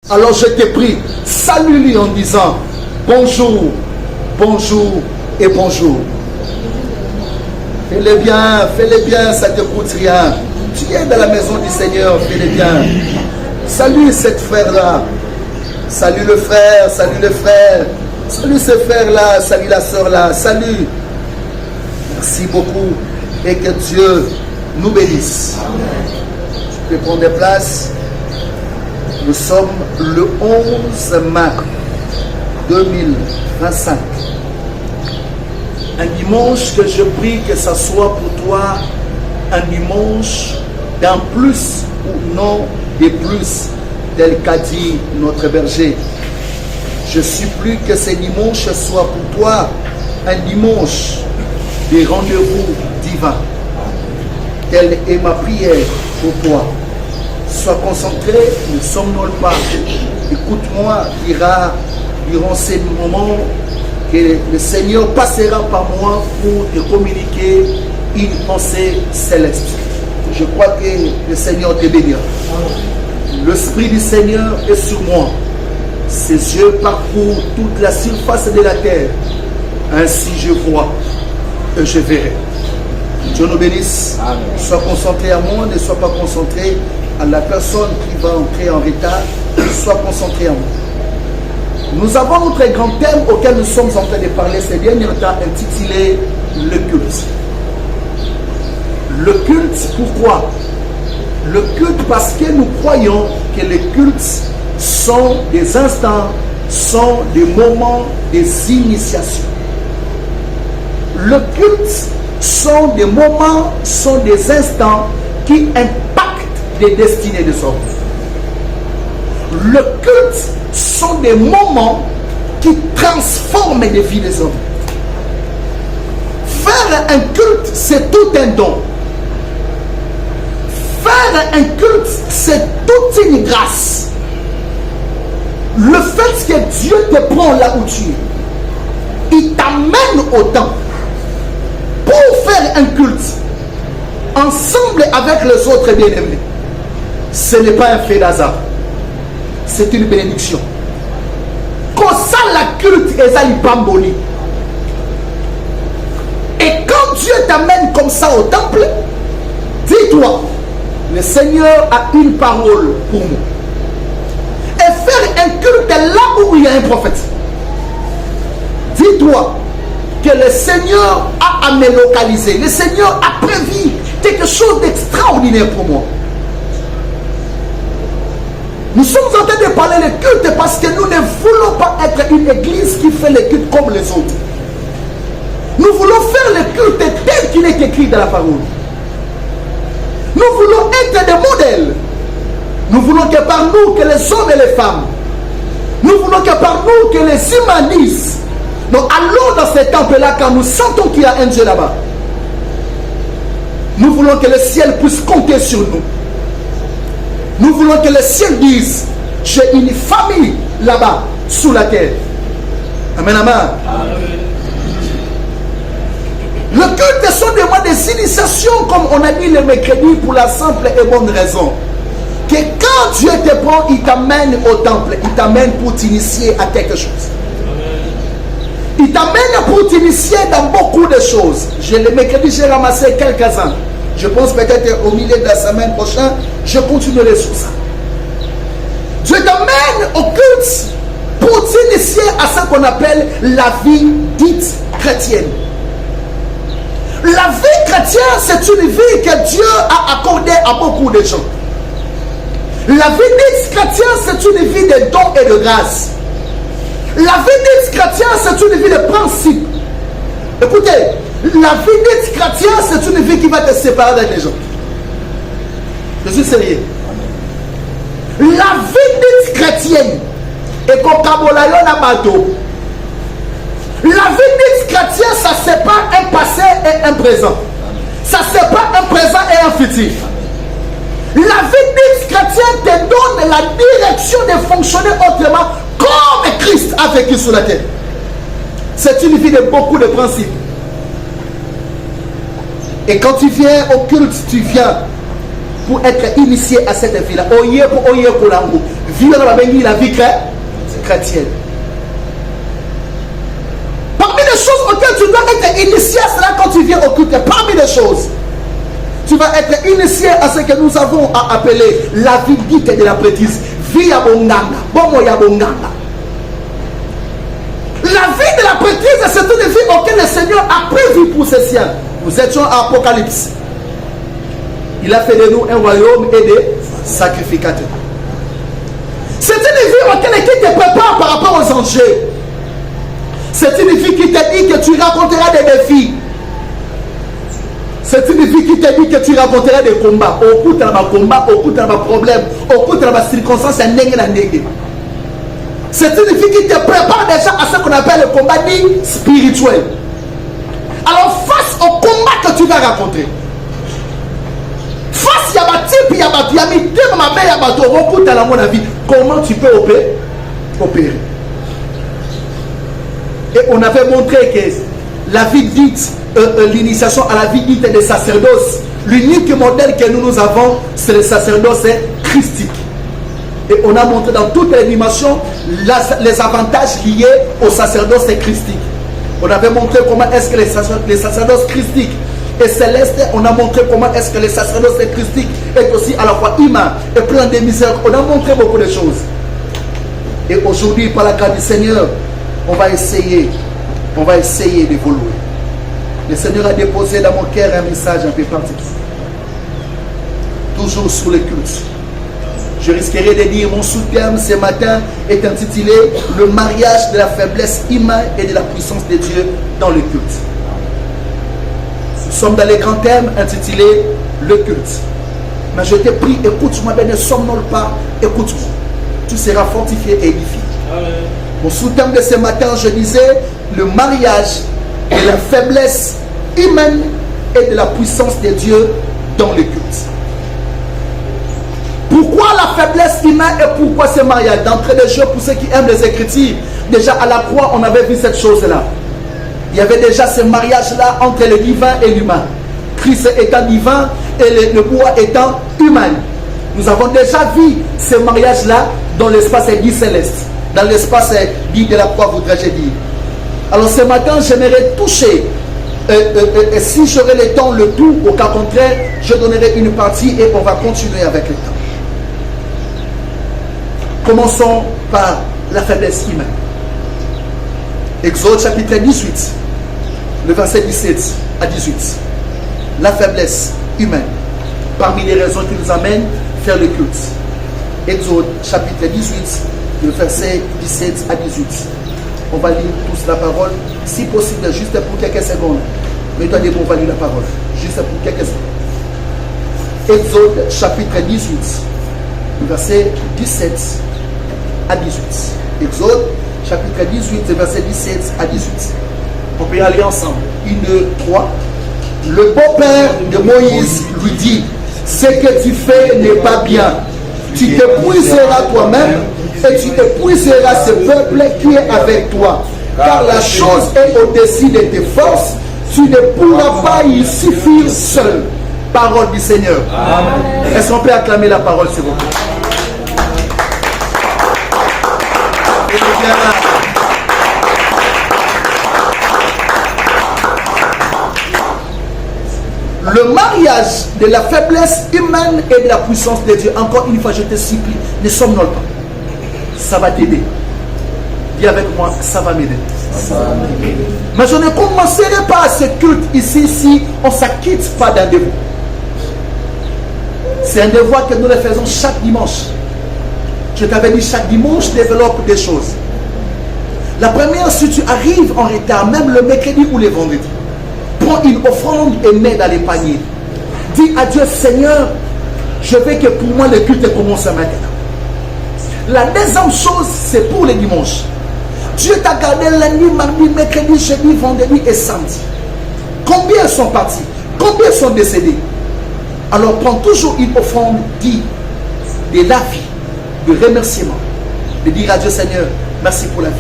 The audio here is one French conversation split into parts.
Alors je te prie, salue-lui en disant bonjour, bonjour et bonjour. Fais-le bien, ça ne te coûte rien. Tu es dans la maison du Seigneur, fais-le bien. Salue cette frère-là. Salut le frère, salut le frère. Salut ce frère-là, salut la soeur-là. Salut. Merci beaucoup et que Dieu nous bénisse. Tu peux prendre des places. Nous sommes le 11 mars 2025. Un dimanche que je prie que ça soit pour toi un dimanche d'un plus ou non des plus, tel qu'a dit notre berger. Je supplie que ce dimanche soit pour toi un dimanche des rendez-vous divins. Telle est ma prière pour toi. Sois concentré, ne somnole pas. Écoute-moi, durant ces moments que le Seigneur passera par moi pour te communiquer une pensée céleste. Je crois que le Seigneur te bénira. L'Esprit du Seigneur est sur moi. Ses yeux parcourent toute la surface de la terre. Ainsi je vois et je verrai. Dieu nous bénisse. Amen. Sois concentré à moi, ne sois pas concentré à la personne qui va entrer en retard. Sois concentré à moi. Nous avons notre grand thème auquel nous sommes en train de parler ces derniers temps, intitulé le culte. Le culte, pourquoi? Le culte parce que nous croyons que les cultes sont des instants, sont des moments, des initiations. Le culte sont des moments, sont des instants qui impactent les destinées des hommes. Le culte sont des moments qui transforment les vies des hommes. Faire un culte, c'est tout un don. Faire un culte, c'est toute une grâce. Le fait que Dieu te prend là où tu es, il t'amène au temps pour faire un culte ensemble avec les autres bien-aimés. Ce n'est pas un fait d'hasard, c'est une bénédiction. Quand ça la culte est à l'ipamboli, et quand Dieu t'amène comme ça au temple, dis-toi, le Seigneur a une parole pour moi. Et faire un culte là où il y a un prophète, dis-toi que le Seigneur a à me localiser. Le Seigneur a prévu quelque chose d'extraordinaire pour moi. Nous sommes en train de parler de culte parce que nous ne voulons pas être une église qui fait les cultes comme les autres. Nous voulons faire le culte tel qu'il est écrit dans la parole. Nous voulons être des modèles. Nous voulons que par nous, que les hommes et les femmes, nous voulons que par nous, que les humanistes, donc allons dans ces temples-là quand nous sentons qu'il y a un Dieu là-bas. Nous voulons que le ciel puisse compter sur nous. Nous voulons que le ciel dise, j'ai une famille là-bas, sous la terre. Amen, amen. Amen. Le culte sont des mois des initiations, comme on a dit le mercredi, pour la simple et bonne raison que quand Dieu te prend, il t'amène au temple, il t'amène pour t'initier à quelque chose. Il t'amène pour t'initier dans beaucoup de choses. Le mercredi, j'ai ramassé quelques-uns. Je pense peut-être au milieu de la semaine prochaine, je continuerai sur ça. Dieu t'amène au culte pour t'initier à ce qu'on appelle la vie dite chrétienne. La vie chrétienne, c'est une vie que Dieu a accordée à beaucoup de gens. La vie dite chrétienne, c'est une vie de dons et de grâce. La vie dite chrétienne, c'est une vie de principe. Écoutez, la vie dite chrétienne, c'est une vie qui va te séparer des gens. Je suis sérieux. La vie dite chrétienne est comme Kabolayon à bateau. La vie dite chrétienne, ça sépare un passé et un présent. Ça sépare un présent et un futur. La vie dite chrétienne te donne la direction de fonctionner autrement comme Christ a vécu sur la terre. C'est une vie de beaucoup de principes. Et quand tu viens au culte, tu viens pour être initié à cette vie-là. Vivre dans la vie chrétienne. Parmi les choses auxquelles tu dois être initié à cela quand tu viens au culte, parmi les choses, tu vas être initié à ce que nous avons à appeler la vie dite de la prêtrise. Via bonganga, bomoya bonganga. La vie de la prêtrise, c'est une vie auquel le Seigneur a prévu pour ses siens. Nous étions à Apocalypse. Il a fait de nous un royaume et des sacrificateurs. C'est une vie auquel il te prépare par rapport aux enjeux. C'est une vie qui te dit que tu rencontreras des défis. C'est une vie qui te dit que tu rencontreras des combats. Au coup, tu as un combat, au coup, tu as un problème, au coup, tu as une circonstance, c'est une vie qui te prépare déjà à ce qu'on appelle le combat dit spirituel. Alors, face au combat que tu vas rencontrer, face à ma type, comment tu peux opérer. Et on avait montré que la vie dite, l'initiation à la vie dite des sacerdoces, l'unique modèle que nous avons, c'est le sacerdoce christique. Et on a montré dans toutes les dimensions les avantages liés au sacerdoce christique. On avait montré comment est-ce que les sacerdoces christiques et célestes, on a montré comment est-ce que les sacerdoces christiques est aussi à la fois humain et plein de misère. On a montré beaucoup de choses. Et aujourd'hui, par la grâce du Seigneur, on va essayer d'évoluer. Le Seigneur a déposé dans mon cœur un message un peu particulier. Toujours sur le culte. Je risquerais de dire, mon sous-thème ce matin est intitulé « Le mariage de la faiblesse humaine et de la puissance de Dieu dans le culte ». Nous sommes dans les grands thèmes intitulés « Le culte ». Mais je te prie, écoute-moi, ne somnole pas, écoute-moi. Tu seras fortifié et édifié. Mon sous-thème de ce matin, je disais « Le mariage de la faiblesse humaine et de la puissance de Dieu dans le culte ». Pourquoi la faiblesse humaine et pourquoi ce mariage? D'entrée de jeu, pour ceux qui aiment les Écritures, déjà à la croix, on avait vu cette chose-là. Il y avait déjà ce mariage-là entre le divin et l'humain. Christ étant divin et le bois étant humain. Nous avons déjà vu ce mariage-là dans l'espace dit céleste. Dans l'espace dit de la croix, voudrais-je dire. Alors ce matin, j'aimerais toucher, si j'aurai le temps, le tout, au cas contraire, je donnerai une partie et on va continuer avec le temps. Commençons par la faiblesse humaine. Exode chapitre 18, le verset 17 à 18. La faiblesse humaine, parmi les raisons qui nous amènent à faire le culte. Exode chapitre 18, le verset 17 à 18. On va lire tous la parole, si possible, juste pour quelques secondes. Mais toi, on va lire la parole, juste pour quelques secondes. Exode chapitre 18, le verset 17 à 18. Exode chapitre 18, verset 17 à 18. On peut y aller ensemble. 1, 2, 3. Le beau-père de Moïse lui dit, ce que tu fais n'est pas bien. Tu t'épuiseras toi-même et tu épuiseras ce peuple qui est avec toi. Car la chose est au-dessus de tes forces. Tu ne pourras pas y suffire seul. Parole du Seigneur. Amen. Est-ce qu'on peut acclamer la parole, s'il vous plaît? Le mariage de la faiblesse humaine et de la puissance de Dieu. Encore une fois, je te supplie, ne somnole pas. Ça va t'aider. Dis avec moi, ça va m'aider. Mais je ne commencerai pas ce culte ici si on ne s'acquitte pas d'un devoir. C'est un devoir que nous le faisons chaque dimanche. Je t'avais dit, chaque dimanche, développe des choses. La première, si tu arrives en retard, même le mercredi ou le vendredi, prends une offrande et mets dans les paniers. Dis à Dieu, Seigneur, je veux que pour moi le culte commence maintenant. La deuxième chose, c'est pour les dimanches. Dieu t'a gardé lundi, mardi, mercredi, jeudi, vendredi et samedi. Combien sont partis? Combien sont décédés? Alors prends toujours une offrande, dis de la vie, de remerciement, de dire à Dieu, Seigneur, merci pour la vie.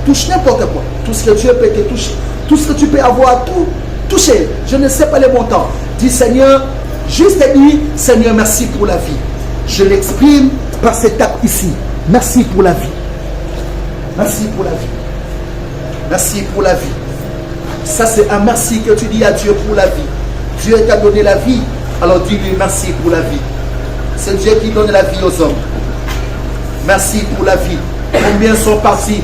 Touche n'importe quoi, tout ce que Dieu peut te toucher, tout ce que tu peux avoir, tout toucher. Je ne sais pas les montants. Dis, Seigneur, Juste dire, Seigneur, merci pour la vie. Je l'exprime par cet acte ici. Merci pour la vie. Merci pour la vie. Merci pour la vie. Ça, c'est un merci que tu dis à Dieu pour la vie. Dieu t'a donné la vie, alors dis-lui merci pour la vie. C'est Dieu qui donne la vie aux hommes. Merci pour la vie. Combien sont partis?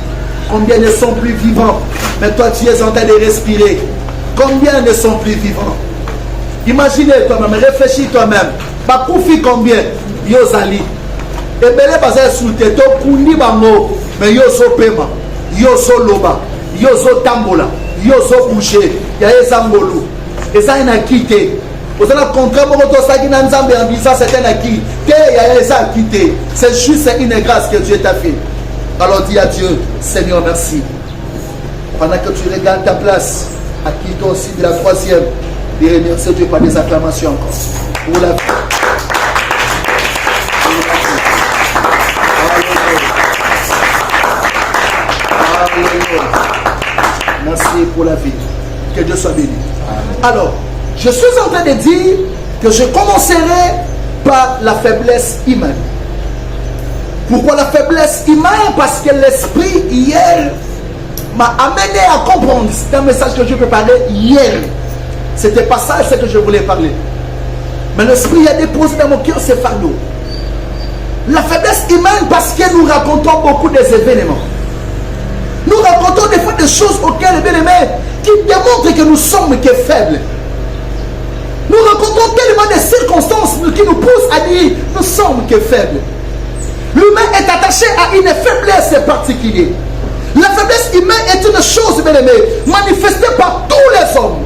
Combien ne sont plus vivants? Mais toi, tu es en train de respirer. Combien ne sont plus vivants? Imaginez toi-même, réfléchis toi-même. Bakoufi combien? Yozali. Et belé basé sous tes to kundi bango. Mais yozo pema, yozo loba, yozo tambola, yozo boucher, yaezangolu. Et ça il a quitté. Vous avez contrat pour que ça qui n'a pas ça c'est un acquis. C'est juste une grâce que Dieu t'a fait. Alors dis à Dieu, Seigneur, merci. Pendant que tu regardes ta place, acquitte-toi aussi de la troisième. Et remercie Dieu par des acclamations encore. Pour la vie. Alléluia. Merci pour la vie. Que Dieu soit béni. Alors, je suis en train de dire que je commencerai par la faiblesse humaine. Pourquoi la faiblesse humaine? Parce que l'esprit hier m'a amené à comprendre. C'est un message que je préparais hier. C'était pas ça ce que je voulais parler. Mais l'esprit a déposé dans mon cœur ce fardeau. La faiblesse humaine parce que nous racontons beaucoup des événements. Nous racontons des fois des choses auxquelles, bien aimés, qui démontrent que nous sommes que faibles. Nous racontons tellement de circonstances qui nous poussent à dire nous sommes que faibles. L'humain est attaché à une faiblesse particulière. La faiblesse humaine est une chose, bien aimée, manifestée par tous les hommes.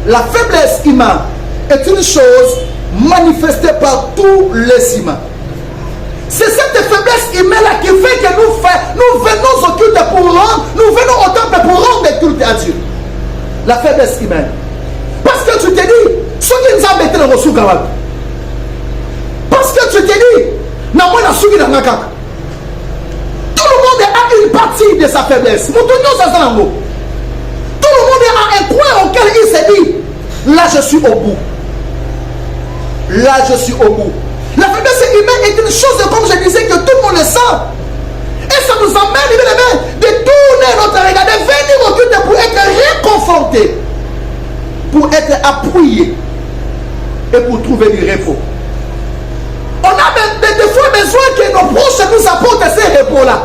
La faiblesse humaine est une chose manifestée par tous les humains. C'est cette faiblesse humaine-là qui fait que nous venons au culte pour rendre, nous venons au temple pour rendre des cultes à Dieu. La faiblesse humaine. Parce que tu te dis, ceux qui nous ont mis le reçu Gawal. Parce que tu te dis, tout le monde a une partie de sa faiblesse. Tout le monde a un point auquel il s'est dit, là je suis au bout. Là je suis au bout. La faiblesse humaine est une chose, comme je disais, que tout le monde le sent. Et ça nous amène de tourner notre regard, de venir au culte pour être réconforté, pour être appuyé et pour trouver du repos. On a des fois besoin que nos proches nous apportent ces repos-là.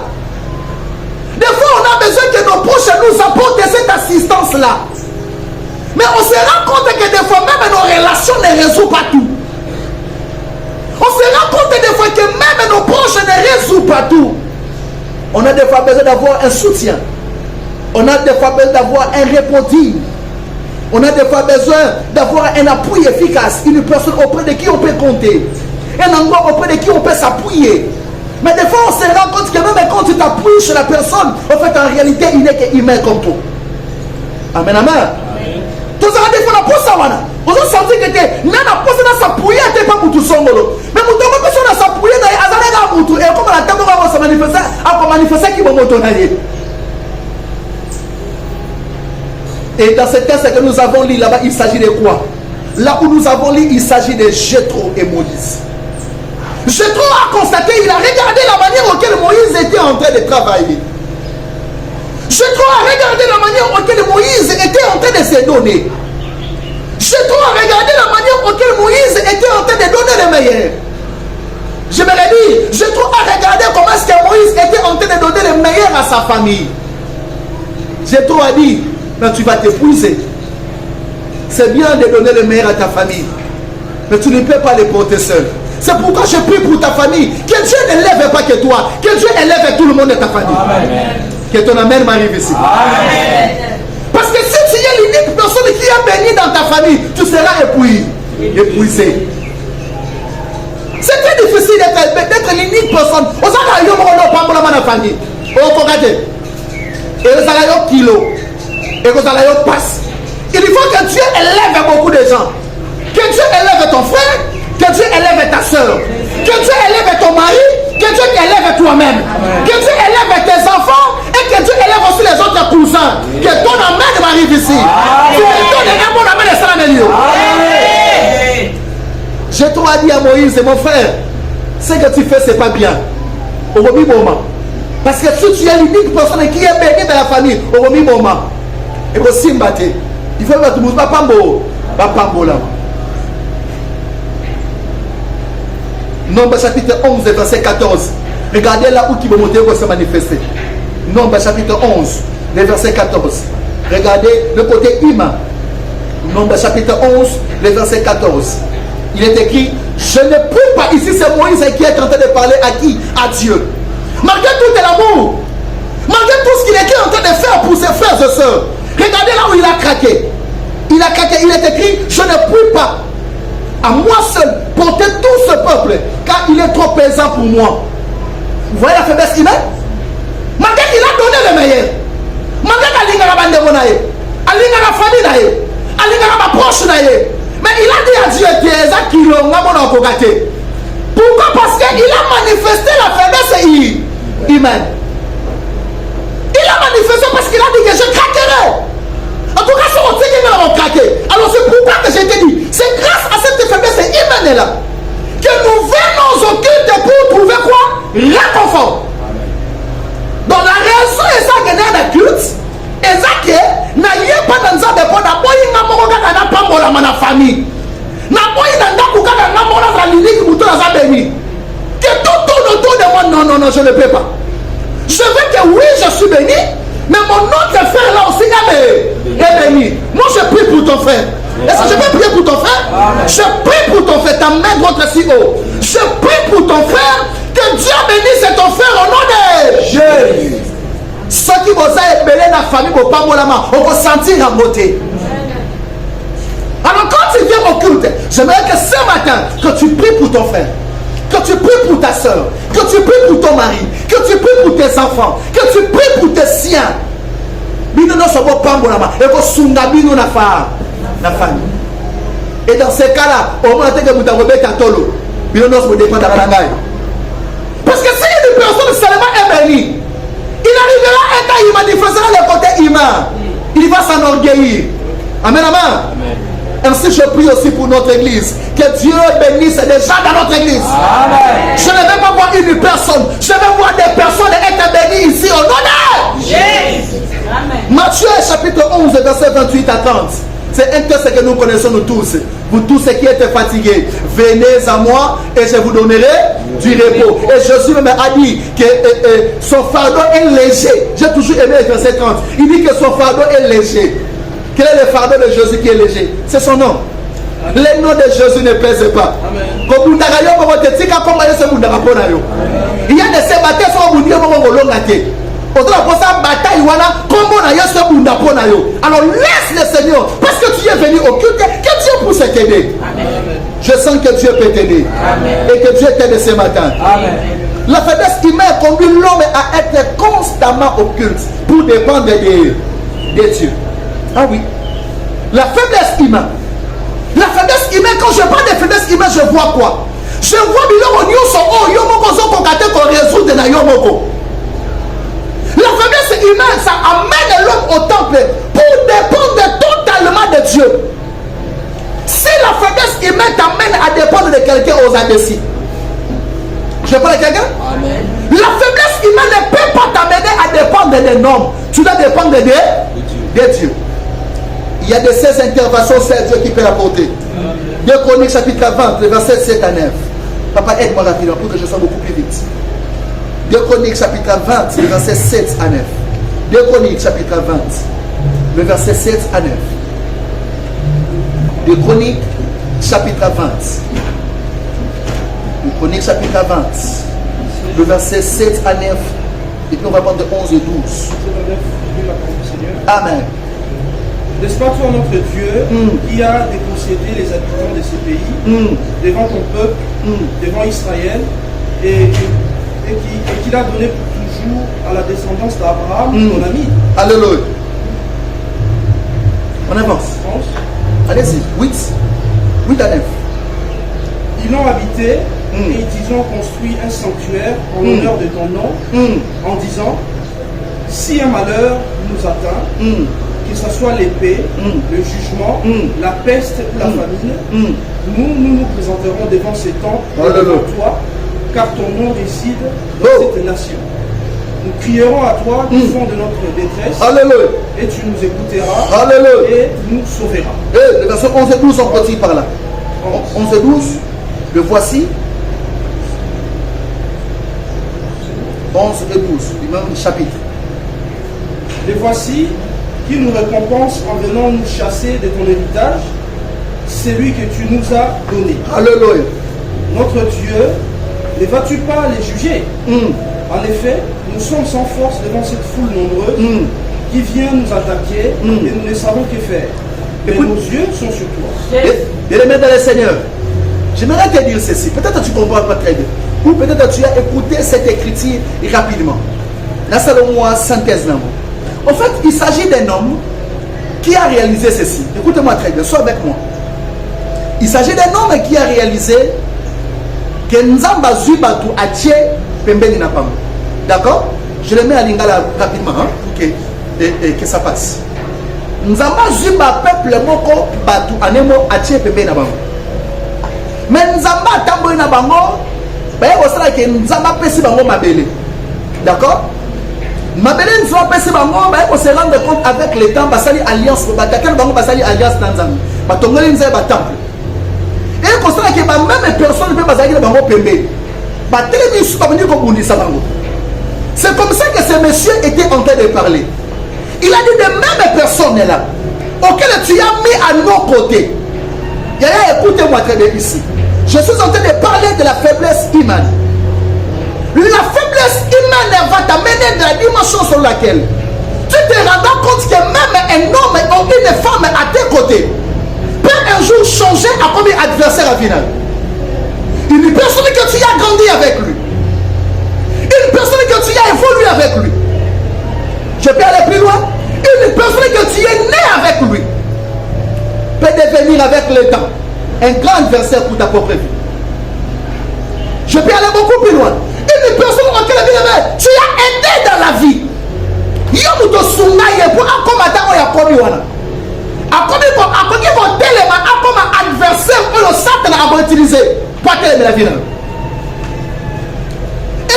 Des fois, on a besoin que nos proches nous apportent cette assistance-là. Mais on se rend compte que des fois, même nos relations ne résolvent pas tout. On se rend compte des fois que même nos proches ne résolvent pas tout. On a des fois besoin d'avoir un soutien. On a des fois besoin d'avoir un repos digne. On a des fois besoin d'avoir un appui efficace. Une personne auprès de qui on peut compter. Un endroit auprès de qui on peut s'appuyer. Mais des fois on se rend compte que même quand tu t'appuies sur la personne, en fait en réalité il n'est qu'humain comme toi. Amen, amen. Tous les des fois la pose ça wana. Vous avez senti que nana pose na s'appuyer à tes pas pour tout songolo. Mais mon temps personne na s'appuyer na azaleka mutu et comme la table va se manifester, à manifester qui va motonailler. Et dans ce texte que nous avons lu là-bas, il s'agit de quoi? Là où nous avons lu, il s'agit de Jéthro et Moïse. Jéthro a constaté, il a regardé la manière auquel Moïse était en train de travailler. Jéthro a regardé la manière auquel Moïse était en train de se donner. Jéthro a regardé la manière auquel Moïse était en train de donner le meilleur. Je me l'ai dit, Jéthro a regardé comment est-ce que Moïse était en train de donner le meilleur à sa famille. Jéthro a dit, mais tu vas t'épuiser. C'est bien de donner le meilleur à ta famille, mais tu ne peux pas les porter seul. C'est pourquoi je prie pour ta famille. Que Dieu ne lève pas que toi. Que Dieu élève tout le monde de ta famille. Amen. Que ton amen m'arrive ici. Amen. Parce que si tu es l'unique personne qui est bénie dans ta famille, tu seras épuisé. C'est très difficile d'être l'unique personne. On s'en va dans la famille. On va regarder. Et on s'en va kilo. Et on s'en va passe. Il faut que Dieu élève beaucoup de gens. Que Dieu élève ton frère. Que Dieu élève ta soeur. Que Dieu élève ton mari. Que Dieu élève toi-même. Que Dieu élève tes enfants. Et que Dieu élève aussi les autres cousins. Que ton amen m'arrive ici. Tu me donnes un bon amen de ça. dit à Moïse, mon frère, ce que tu fais, c'est pas bien. Au remis moment. Parce que si tu es l'unique personne qui est bénie dans la famille, au remis moment. Et aussi, il faut que tu ne pas pambo. Pas pambo là. Nombre chapitre 11, verset 14. Regardez là où qui va monter pour se manifester. Nombre chapitre 11, verset 14. Regardez le côté humain. Nombre chapitre 11, verset 14. Il est écrit, je ne peux pas. Ici c'est Moïse qui est en train de parler à qui? À Dieu. Malgré tout l'amour, malgré tout ce qu'il était en train de faire pour ses frères et sœurs, regardez là où il a craqué. Il a craqué, il est écrit, je ne peux pas à moi seul porter tout ce peuple car il est trop pesant pour moi. Vous voyez la faiblesse humaine? Malgré qu'il a donné le meilleur, malgré qu'il a donné le meilleur, la famille, la proche, mais il a dit à Dieu qu'il a dit. Pourquoi? Parce qu'il a manifesté la faiblesse humaine. Il a manifesté parce qu'il a dit que je craquerai. En tout cas, si on sait qu'il va craquer. Alors c'est pourquoi que je te dis, c'est grâce à cette faiblesse humaine là que nous venons au culte pour trouver quoi? Réconfort. Donc la raison est ça que nous avons le culte. Et ça que nous n'avons pas dans ça de bon d'abord il n'a pas de la famille. N'a pas de la béni. Que tout tourne autour de moi. Non, non, non, je ne peux pas. Je veux que oui, je suis béni, mais mon autre frère là aussi est béni. Moi, je prie pour ton frère. Est-ce que je peux prier pour ton frère? Amen. Je prie pour ton frère. Ta main droite si haut. Je prie pour ton frère. Que Dieu bénisse ton frère au nom de Jésus. Ceux qui vont être dans la famille, vont pas la main. On va sentir en beauté. Alors quand tu viens au culte, j'aimerais que ce matin, que tu pries pour ton frère, que tu pries pour ta soeur, que tu pries pour ton mari, que tu pries pour tes enfants, que tu pries pour tes siens. Et dans ces cas-là, au moins que vous avez un tolo, parce que si une personne seulement est bénie, il arrivera un temps, il manifestera le côté humain. Il va s'enorgueillir. Amen, amen. Amen. Ainsi, je prie aussi pour notre église. Que Dieu bénisse des gens dans notre église. Amen. Je ne vais pas voir une personne. Je vais voir des personnes être bénies ici au nom de Jésus. Matthieu chapitre 11, verset 28 à 30. C'est un texte que nous connaissons nous tous. Vous tous qui êtes fatigués, venez à moi et je vous donnerai du repos. Et Jésus même a dit que son fardeau est léger. J'ai toujours aimé le verset 30. Il dit que son fardeau est léger. Quel est le fardeau de Jésus qui est léger? C'est son nom. Le nom de Jésus ne pèse pas. Il y a des sébattés qui sont venus. Alors laisse le Seigneur, parce que tu es venu au culte, que Dieu puisse t'aider. Je sens que Dieu peut t'aider et que Dieu t'aide ce matin. Amen. La faiblesse humaine conduit l'homme à être constamment au culte pour dépendre de Dieu. Ah oui, la faiblesse humaine. La faiblesse humaine, quand je parle de faiblesse humaine, je vois quoi? Je vois la faiblesse humaine, ça amène l'homme au temple pour dépendre totalement de Dieu. Si la faiblesse humaine t'amène à dépendre de quelqu'un aux adécis, je parle de quelqu'un? Amen. La faiblesse humaine ne peut pas t'amener à dépendre d'un homme. Tu dois dépendre de Dieu. Il y a de ces interventions, c'est Dieu qui peut apporter. 2 Chroniques chapitre 20, verset 7 à 9. Papa, aide-moi rapidement pour que je sois beaucoup plus vite. 2 Chroniques chapitre 20, le verset 7 à 9. 2 Chroniques chapitre 20, le verset 7 à 9. 2 Chroniques chapitre 20. 2 Chroniques chapitre 20, le verset 7 à 9. Et puis on va prendre de 11 et 12. Amen. N'est-ce pas toi notre Dieu qui a dépossédé les habitants de ces pays devant ton peuple, devant Israël, et qu'il a donné pour toujours à la descendance d'Abraham, ton ami? Alléluia. On avance. Allez-y, 8 à 9. Ils l'ont habité et ils ont construit un sanctuaire en l'honneur de ton nom, en disant, si un malheur nous atteint, que ce soit l'épée, le jugement, la peste ou la famine, nous présenterons devant ces temples, devant toi, car ton nom réside dans cette nation. Nous crierons à toi du fond de notre détresse. Alléluia. Et tu nous écouteras. Alléluia. Et nous sauveras. Le verset 11 et 12, on continue par là. 11 et 12. Le voici. 11 et 12, du même chapitre. Les voici qui nous récompense en venant nous chasser de ton héritage, celui que tu nous as donné. Alléluia. Notre Dieu, ne vas-tu pas les juger? En effet, nous sommes sans force devant cette foule nombreuse qui vient nous attaquer et nous ne savons que faire. Mais nos yeux sont sur toi. Bien-aimé dans le Seigneur, j'aimerais te dire ceci. Peut-être que tu ne comprends pas très bien. Ou peut-être que tu as écouté cette écriture rapidement. Là, c'est le mot synthèse. En fait, il s'agit d'un homme qui a réalisé ceci. Écoutez-moi très bien, sois avec moi. Il s'agit d'un homme qui a réalisé que Nzamba Zubatu a tué Pembeni Napam. D'accord? Je le mets à Lingala rapidement pour que ça passe. Nzamba Zuba peuple moko batu anemo a tué Pembeni Napam. Mais Nzamba Tambo Nabango, que Nzamba pesi bango mabele. D'accord? Mabele Nzamba pesi bango, on se rendre compte avec le temps, basali alliance, batakel bango basali alliance dans Nzamba. Batongoli Nzamba temple. Et constat que même personne ne peut pas aller dans mon pembé. C'est comme ça que ce monsieur était en train de parler. Il a dit de même personne là, auquel tu as mis à nos côtés. Écoutez-moi très bien ici. Je suis en train de parler de la faiblesse humaine. La faiblesse humaine va t'amener dans la dimension sur laquelle tu te rends compte que même un homme ou une femme à tes côtés peut un jour changer à comme adversaire à final. Une personne que tu as grandi avec lui. Une personne que tu as évolué avec lui. Je peux aller plus loin. Une personne que tu es né avec lui peut devenir avec le temps un grand adversaire pour ta propre vie. Je peux aller beaucoup plus loin. Une personne auquel tu as aidé dans la vie. Et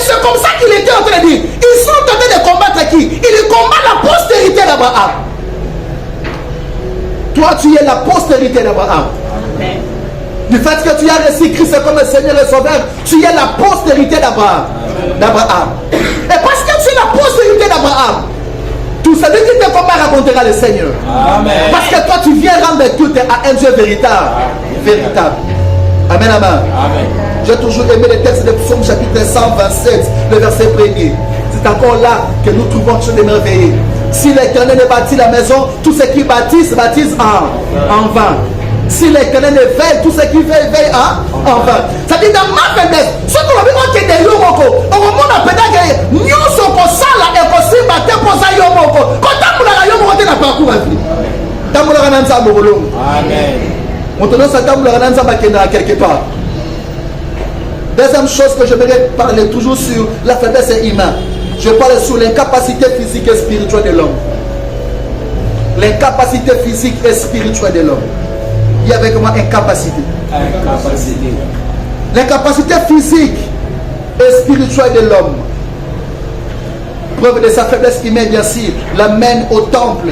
c'est comme ça qu'il était en train de dire. Ils sont en train de combattre qui? Ils combattent la postérité d'Abraham. Toi, tu es la postérité d'Abraham. Du fait que tu as reçu Christ comme le Seigneur et Sauveur, tu es la postérité d'Abraham. Et parce que tu es la postérité d'Abraham, tout celui qui te combat racontera le Seigneur. Amen. Parce que toi, tu viens rendre tout à un Dieu véritable. Véritable. Amen, amen. Amen. J'ai toujours aimé le texte de Psaume chapitre 127, le verset 1er. C'est encore là que nous trouvons quelque chose de merveilleux. Si l'Éternel ne bâtit la maison, tous ceux qui bâtissent en vain. Si l'Éternel veille, tout ce qui veille, veille en vain. Ça dit dans ma faiblesse, ce que l'on veut que des yomoko, on remonte à pédagogie, nous sommes comme ça là, et qu'on s'y battait pour ça yomoko. Quand on a yomoko, on a parcours à vie. Amen. Maintenant, ça t'a quelque part. Deuxième chose que je voudrais parler toujours sur la faiblesse humaine. Je parle sur l'incapacité physique et spirituelle de l'homme. L'incapacité physique et spirituelle de l'homme. Il y a avec moi incapacité. L'incapacité physique et spirituelle de l'homme. Preuve de sa faiblesse humaine, bien sûr, l'amène au temple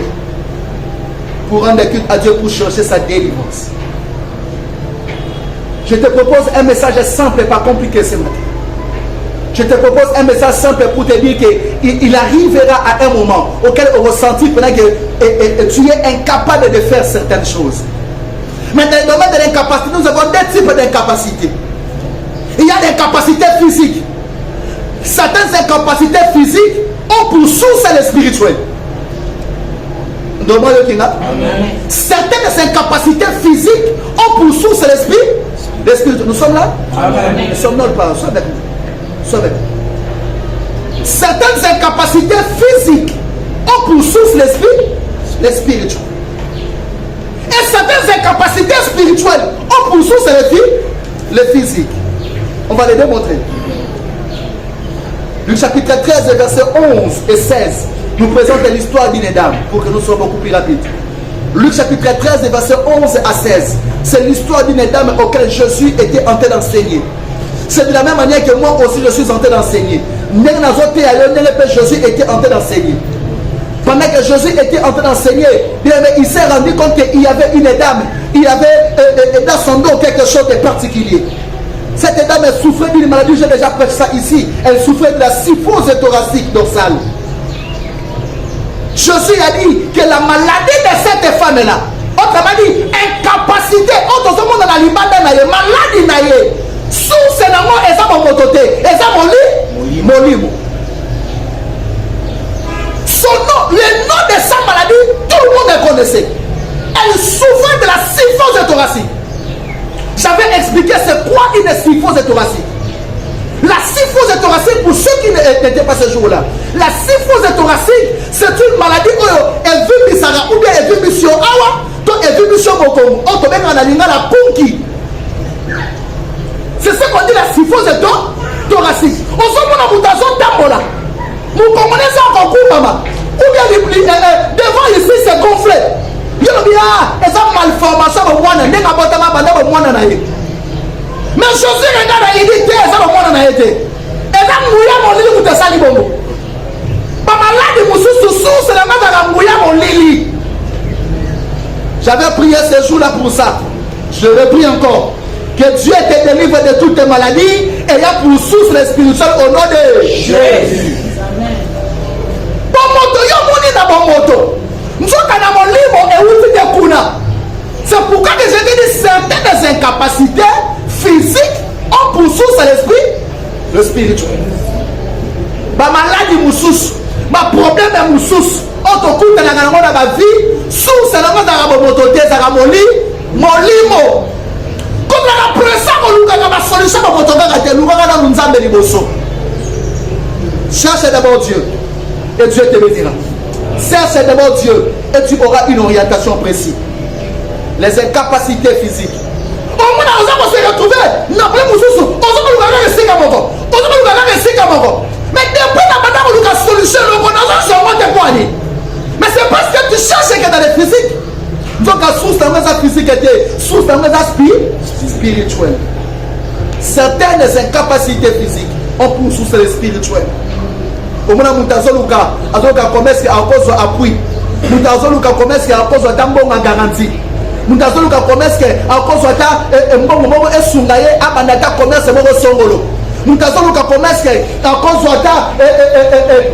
pour rendre culte à Dieu, pour chercher sa délivrance. Je te propose un message simple et pas compliqué ce matin. Je te propose un message simple pour te dire qu'il arrivera à un moment auquel on ressentit que tu es incapable de faire certaines choses. Mais dans le domaine de l'incapacité, nous avons deux types d'incapacités. Il y a l'incapacité physique. Certaines incapacités physiques ont pour source le spirituel. Certaines incapacités physiques ont pour source l'esprit. Nous sommes là? Amen. Nous sommes là, sois avec nous. Sois avec nous. Certaines incapacités physiques ont pour source l'esprit, le spirituel. Et certaines incapacités spirituelles ont pour source le physique. On va les démontrer. Le chapitre 13, versets 11 et 16. nous présente l'histoire d'une dame pour que nous soyons beaucoup plus rapides. Luc chapitre 13, versets 11 à 16. C'est l'histoire d'une dame auquel Jésus était en train d'enseigner. C'est de la même manière que moi aussi je suis en train d'enseigner. Jésus était en train d'enseigner. Pendant que Jésus était en train d'enseigner, il s'est rendu compte qu'il y avait une dame. Il y avait dans son dos quelque chose de particulier. Cette dame elle souffrait d'une maladie, j'ai déjà prêché ça ici. Elle souffrait de la syphose thoracique dorsale. Jésus a dit que la maladie de cette femme-là, autrement dit, incapacité, autre monde dans la libanda, maladie, sous ce nom, et ça mon mototé, et ça mon limo. Son nom, le nom de sa maladie, tout le monde le connaissait. Elle souffrait de la syphose thoracique. J'avais expliqué c'est quoi une syphose thoracique. La syphose thoracique, pour ceux qui n'étaient pas ce jour-là, la syphose thoracique, c'est une maladie où elle vit bisara ou bien elle vit mission awa, donc elle vit mission bokomo, on tombe dans la ligne la punki. C'est ce qu'on dit la syphose thoracique. On se met dans mutation tambola. Vous comprenez ça encore coup, maman? Ou bien devant ici c'est gonflé. Il y a des malformations au moine, n'est pas au moine. Mais Jésus regarde, il dit, ça va moi en été. Et là, mouilla mon lit, vous te sali bongo. Pas malade, vous sous c'est la main mouilla mon lit. J'avais prié ce jour-là pour ça. Je le prie encore. Que Dieu te délivre de toutes tes maladies et il y a pour source le spirituel au nom de Jésus. Bon moto, yo moni na bon moto. Nous sommes dans mon livre et où tu te kuna. C'est pourquoi que je te dis certaines incapacités physique, on poursuit à l'esprit, le spirituel. Ma maladie moussous, ma problème est moussous. On te coûte dans la vie, sous c'est la main dans la mototé, dans la molimo. Comme la pression, on a la solution pour votre gars, nous allons nous amener les bossos. Cherche d'abord Dieu, et Dieu te bénira. Cherche d'abord Dieu, et tu auras une orientation précise. Les incapacités physiques. On va se retrouver. Non, pas Moussou. On va se mais depuis la madame, on a solution. On a solution. Mais c'est parce que tu cherches que dans les physiques. Donc, la source de la physique était source de la spirituelle. Certaines incapacités physiques, on poursuit sur le spirituel. Au moment où on a commerce à cause d'appui, on a commerce à cause d'un garantie. Nous avons commerce à cause de mbongo esungaye abandata commerce moko songolo. Nous avons commerce à cause de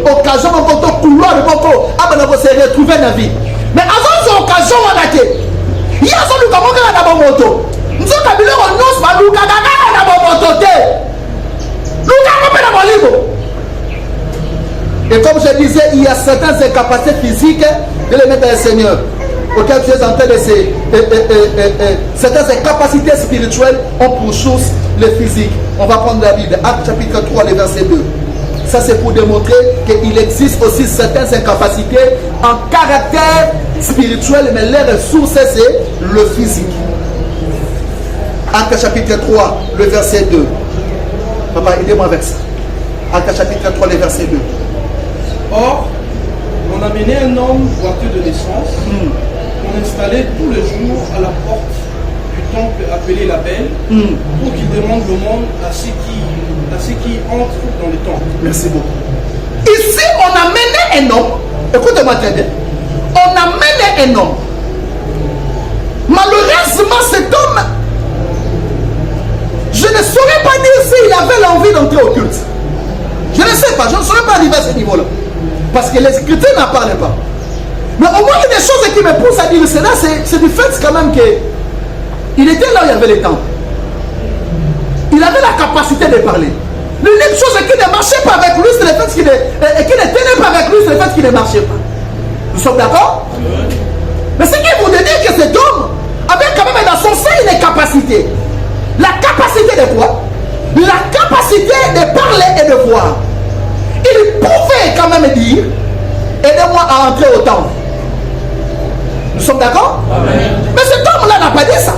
occasion de couloir moko abandata se retrouver dans la vie. Mais avant cette occasion on a été. Il y a son luka moka na moto. Nous avons kabilo nos ba luka na moto te. Luka ko na molibo. Et comme je disais, il y a certaines incapacités physiques de les mettre à Seigneur. Auquel tu es en train de certaines capacités spirituelles ont pour source le physique. On va prendre la Bible, Actes chapitre 3, le verset 2. Ça c'est pour démontrer qu'il existe aussi certaines incapacités en caractère spirituel, mais leur source c'est le physique. Actes chapitre 3, le verset 2. Papa, aidez-moi avec ça. Actes chapitre 3, le verset 2. Or, on a mené un homme boiteux de naissance. On installait tout le jour à la porte du temple appelé la Belle pour qu'il demande le monde à ceux qui entrent dans le temple. Merci beaucoup. Ici, on a mené un homme. Écoutez-moi très bien. On a mené un homme. Malheureusement, cet homme, je ne saurais pas dire s'il avait l'envie d'entrer au culte. Je ne sais pas. Je ne saurais pas arriver à ce niveau-là. Parce que les Écritures n'en parlent pas. Mais au moins, il y a des choses qui me poussent à dire cela, c'est du fait quand même qu'il était là où il y avait le temps. Il avait la capacité de parler. L'unique chose qui ne marchait pas avec lui, c'est le fait qu'il ne tenait pas avec lui, c'est le fait qu'il ne marchait pas. Nous sommes d'accord? Mais ce qui vous dit que cet homme avait quand même dans son sein une capacité. La capacité de quoi? La capacité de parler et de voir. Il pouvait quand même dire, aidez-moi à entrer au temple. Nous sommes d'accord? Mais cet homme-là n'a pas dit ça.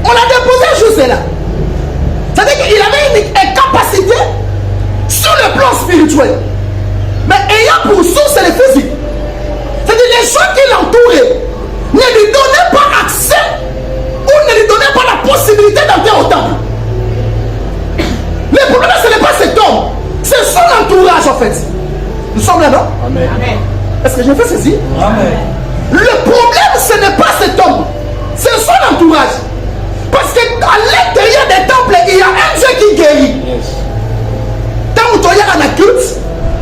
On l'a déposé juste là. C'est-à-dire qu'il avait une incapacité sur le plan spirituel. mais ayant pour source le physique. C'est-à-dire les gens qui l'entouraient ne lui donnaient pas accès ou ne lui donnaient pas la possibilité d'entrer au temple. Le problème, ce n'est pas cet homme, c'est son entourage en fait. Nous sommes là, non? Amen. Est-ce que j'ai fait ceci? Amen. Le problème, ce n'est pas cet homme, c'est son entourage. Parce qu'à l'intérieur des temples, il y a un Dieu qui guérit. Yes. Tant que tu es dans la culte,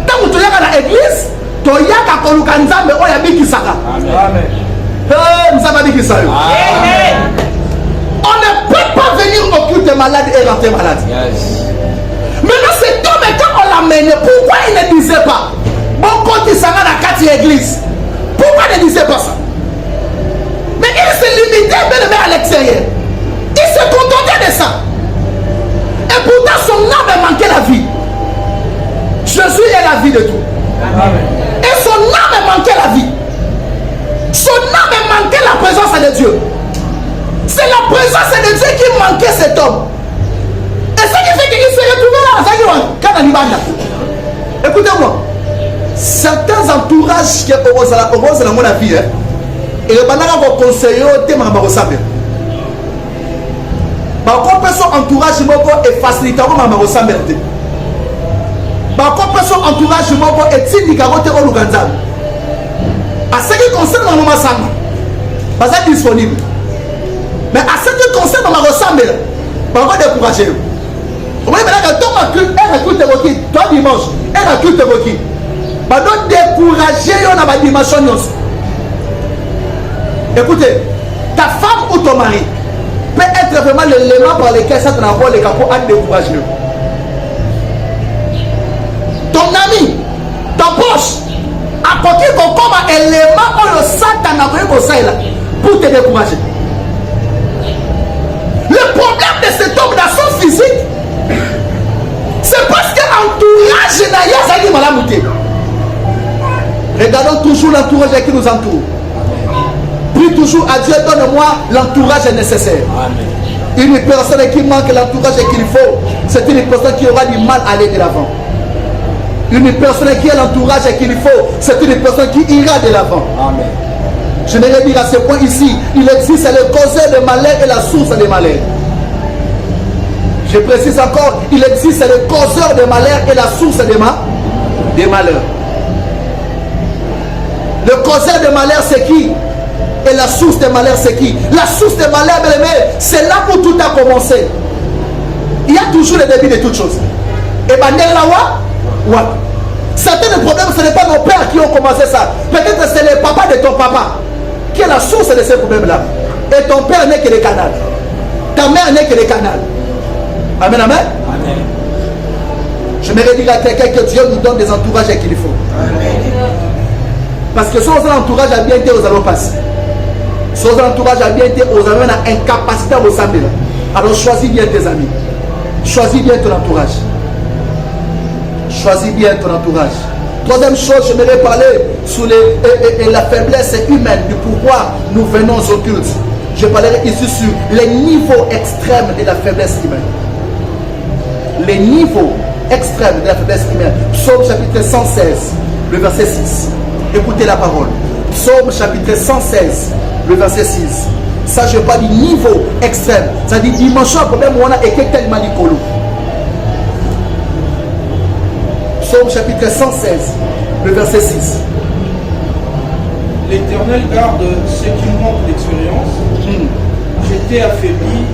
tant que tu es dans l'église, tu es dans le Kanzambe, tu es dans le Kisaka. Amen. Nous avons dit ça. On ne peut pas venir au culte malade et rentrer malade. Yes. Maintenant, cet homme, quand on l'amène, pourquoi il ne disait pas? Bon, quand il s'en va dans la 4e église, pourquoi il ne disait pas ça? Mais il se limitait à l'extérieur. Il se contentait de ça. Et pourtant, son âme manquait la vie. Jésus est la vie de tout. Amen. Et son âme manquait la vie. Son âme manquait la présence de Dieu. C'est la présence de Dieu qui manquait cet homme. Et ce qui fait qu'il se retrouvait là. Écoutez-moi. Certains entourages qui ont dans mon avis, et le banana va conseiller au thème de ressemble. Par contre, son entourage est facilitateur de ressemble. Par contre, son entourage est indicateur au Luganza. À ce qui concerne mon massang, pas disponible. Mais à ce qui concerne ma ressemble, par contre, décourager. Vous voyez maintenant que ton recrute toi dimanche, elle recrute qui. Maintenant, décourager dans ma dimension. Écoutez, ta femme ou ton mari peut être vraiment l'élément par lequel ça te renvoie les capots à décourager. Ton ami, ton poche, à côté de comme élément où le Satan a envoyé pour te décourager. Le problème de cet homme dans son physique, c'est parce que l'entourage n'a pas malamouté. Regardons toujours l'entourage qui nous entoure. Prie toujours à Dieu, donne-moi l'entourage nécessaire. Amen. Une personne qui manque l'entourage qu'il faut, c'est une personne qui aura du mal à aller de l'avant. Une personne qui a l'entourage qu'il faut, c'est une personne qui ira de l'avant. Amen. Je vais dire à ce point ici, il existe le causeur de malheur et la source des malheurs. Je précise encore, il existe le causeur de malheur et la source des malheurs. Le causeur de malheur, c'est qui? Et la source des malheurs, c'est qui? La source des malheurs, c'est là où tout a commencé. Il y a toujours le début de toutes choses. Et bien, ouais. Certains problèmes, ce n'est pas nos pères qui ont commencé ça. Peut-être c'est le papa de ton papa qui est la source de ces problèmes-là. Et ton père n'est que le canal. Ta mère n'est que le canal. Amen, amen. Amen. Je me redis à quelqu'un que Dieu nous donne des entourages qu'il faut. Amen. Parce que si on a un entourage à bien été, nous allons passer. Si on a un entourage à bien été, nous avons une incapacité à vous sembler. Alors choisis bien tes amis. Choisis bien ton entourage. Choisis bien ton entourage. Troisième chose, je voudrais parler sur la faiblesse humaine, du pourquoi nous venons au culte. Je parlerai ici sur les niveaux extrêmes de la faiblesse humaine. Les niveaux extrêmes de la faiblesse humaine. Psaume chapitre 116, le verset 6. Écoutez la parole. Psaume chapitre 116, le verset 6. Ça, je parle du niveau extrême. Ça dit dimension, problème où on a écrit tellement d'icolo. Psaume chapitre 116, le verset 6. L'Éternel garde ceux qui manquent d'expérience. J'étais affaibli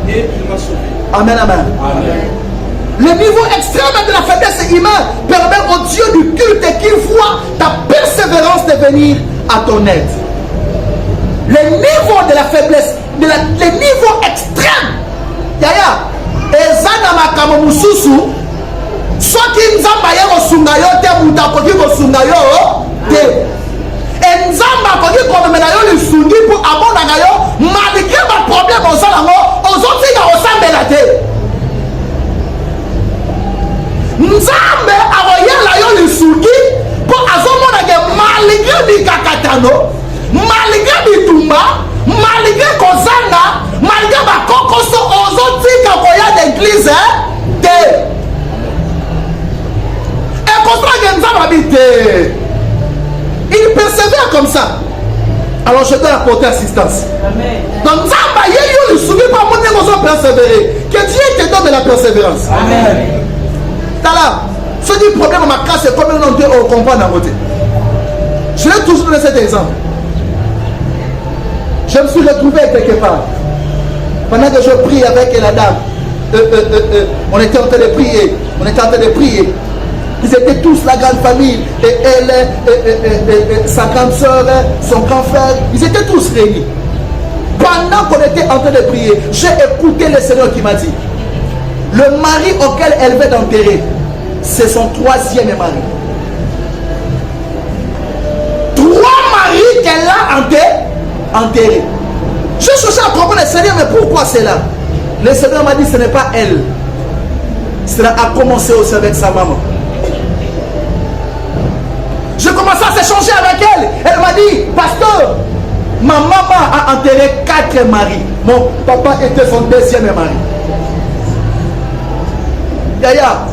et il m'a sauvé. Amen, amen. Amen. Le niveau extrême de la faiblesse humaine permet au Dieu du culte qu'il voit ta persévérance de venir à ton aide. Le niveau de la faiblesse, le niveau extrême, yaya, ezana makamo mususu, soki nzamba ye kosunga yo te muta koki kosunga yo te. Nzamba koki komemela yo lisungi pour amonanga yo malgré ba problème ozalango ozotika osambela te. Nzambe akoyela yo lisuki po azomona ke malgré bikakatano, malgré bitumba, malgré kozanga, malgré bakokoso ozotika koya d'église te. Ekozala ke nzambe abite comme ça, alors je dois apporter assistance. Amen. Donc, Zamba, il y a eu le souvenir par mon négociation persévérer. Que Dieu te donne de la persévérance. Amen. T'as là, ce qui est problème à ma classe, c'est combien on comprend d'un côté. Je vais toujours donner cet exemple. Je me suis retrouvé quelque part. Pendant que je prie avec la dame, on était en train de prier. On était en train de prier. Ils étaient tous la grande famille. Et elle, sa grande soeur, son grand frère. Ils étaient tous réunis. Pendant qu'on était en train de prier, j'ai écouté le Seigneur qui m'a dit, le mari auquel elle veut enterrer, c'est son troisième mari. 3 maris qu'elle a enterrés. Je cherchais à comprendre le Seigneur, mais pourquoi c'est là? Le Seigneur m'a dit, ce n'est pas elle. Cela a commencé aussi avec sa maman. Je commençais à s'échanger avec elle. Elle m'a dit, pasteur, ma maman a enterré 4 maris. Mon papa était son 2e mari. Yaya,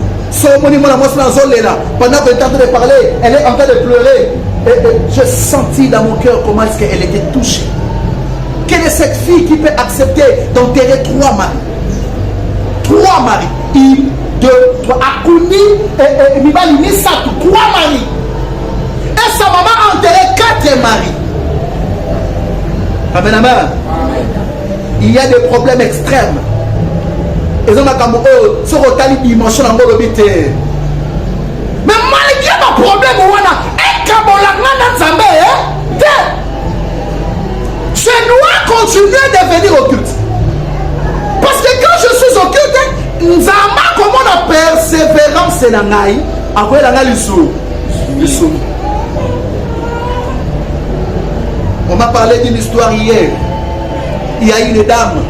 pendant qu'on est en train de parler, elle est en train de pleurer. Et j'ai senti dans mon cœur comment est-ce qu'elle était touchée. Quelle est cette fille qui peut accepter d'enterrer 3 maris? 3 maris. 1, 2, 3. Akuni et Mibali Nisatou. 3 maris. Et sa maman a enterré 4 maris. Amen, amen. Il y a des problèmes extrêmes. Et on a comme sur le dimension en golobité. Mais malgré mon problème, on a un cabola je dois continuer de venir au culte. Parce que quand je suis au culte, nous avons comment la persévérance c'est la naï. Après la naï le on m'a parlé d'une histoire hier. Il y a une dame.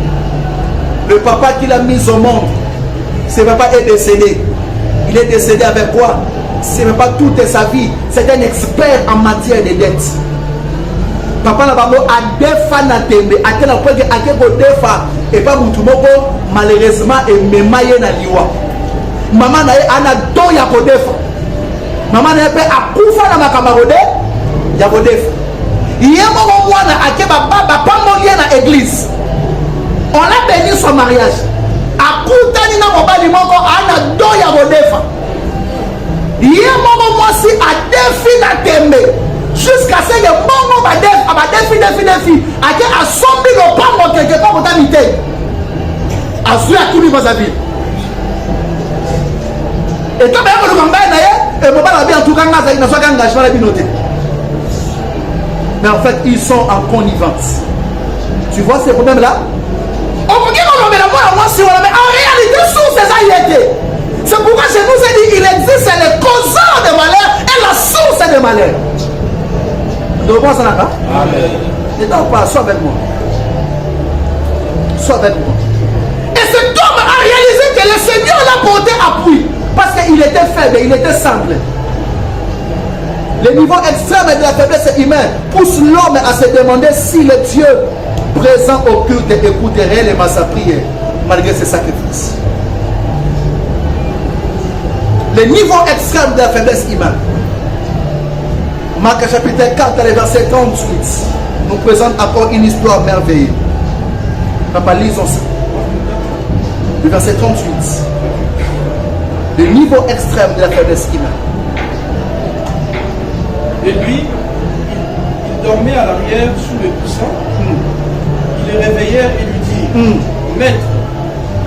Le papa qui l'a mise au monde, ce papa est décédé. Il est décédé avec quoi? Ce n'est pas toute sa vie. C'est un expert en matière de dettes. Papa n'a pas à défendre na tembe, à tel point que à quel défa et pas mutumoko malheureusement et memaye na liwa. Maman na ana do ya ko défa. Maman na pe akufa na makambarode ya ko défa. Yemo mwana ake baba pambo na église. On a béni son mariage. Akutani na mobali moko ana do ya ko défa. Yemo mwasi a défi na tembe. Jusqu'à ce que mon va défi à qui a sombi le pas quelque part pour t'habiter à celui à qui lui va sa vie et quand même le combat d'ailleurs et mon père a bien en tout cas il n'a pas engagement la binoté mais en fait ils sont en connivence. Tu vois ces problèmes là on peut dire qu'on met la moi si on la met en réalité sous ces aïeux. C'est pourquoi je vous ai dit il existe les causeurs de malheur et la source de malheur. Amen. Ne dors pas, sois avec moi. Sois avec moi. Et cet homme a réalisé que le Seigneur l'a porté appui. Parce qu'il était faible, il était simple. Le niveau extrême de la faiblesse humaine pousse l'homme à se demander si le Dieu présent au culte écoute réellement sa prière, malgré ses sacrifices. Le niveau extrême de la faiblesse humaine. Marc chapitre 4, verset 38, nous présente encore une histoire merveilleuse. Papa, lisons ça. Le verset 38. Le niveau extrême de la faiblesse humaine. Et lui, il dormait à l'arrière sous le coussin. Ils le réveillèrent et lui dirent, Maître,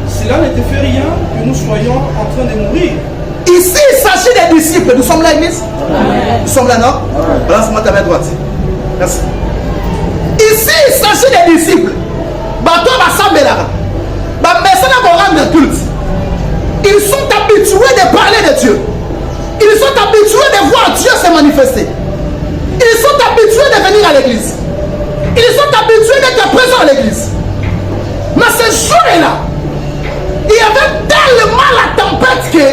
cela ne te fait rien que nous soyons en train de mourir. Ici, il s'agit des disciples. Nous sommes là, Église? Nous sommes là, non? Balance-moi ta main droite. Merci. Ici, il s'agit des disciples. Bateau va s'embêter là. Ils sont habitués de parler de Dieu. Ils sont habitués de voir Dieu se manifester. Ils sont habitués de venir à l'église. Ils sont habitués d'être présents à l'église. Mais ce jour-là, il y avait tellement la tempête que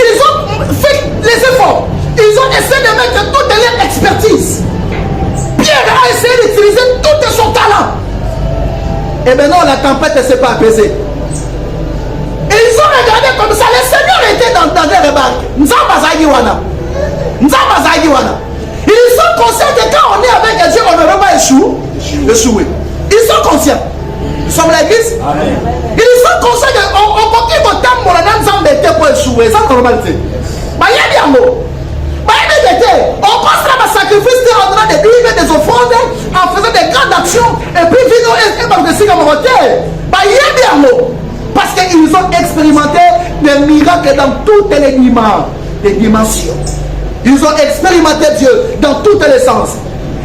ils ont fait les efforts. Ils ont essayé de mettre toute leur expertise. Pierre a essayé d'utiliser tout son talent. Et maintenant, la tempête ne s'est pas apaisée. Et ils ont regardé comme ça. Le Seigneur était dans des remarques. Ils sont conscients que quand on Parce qu'ils ont expérimenté des miracles dans toutes les dimensions. Ils ont expérimenté Dieu dans tous les sens.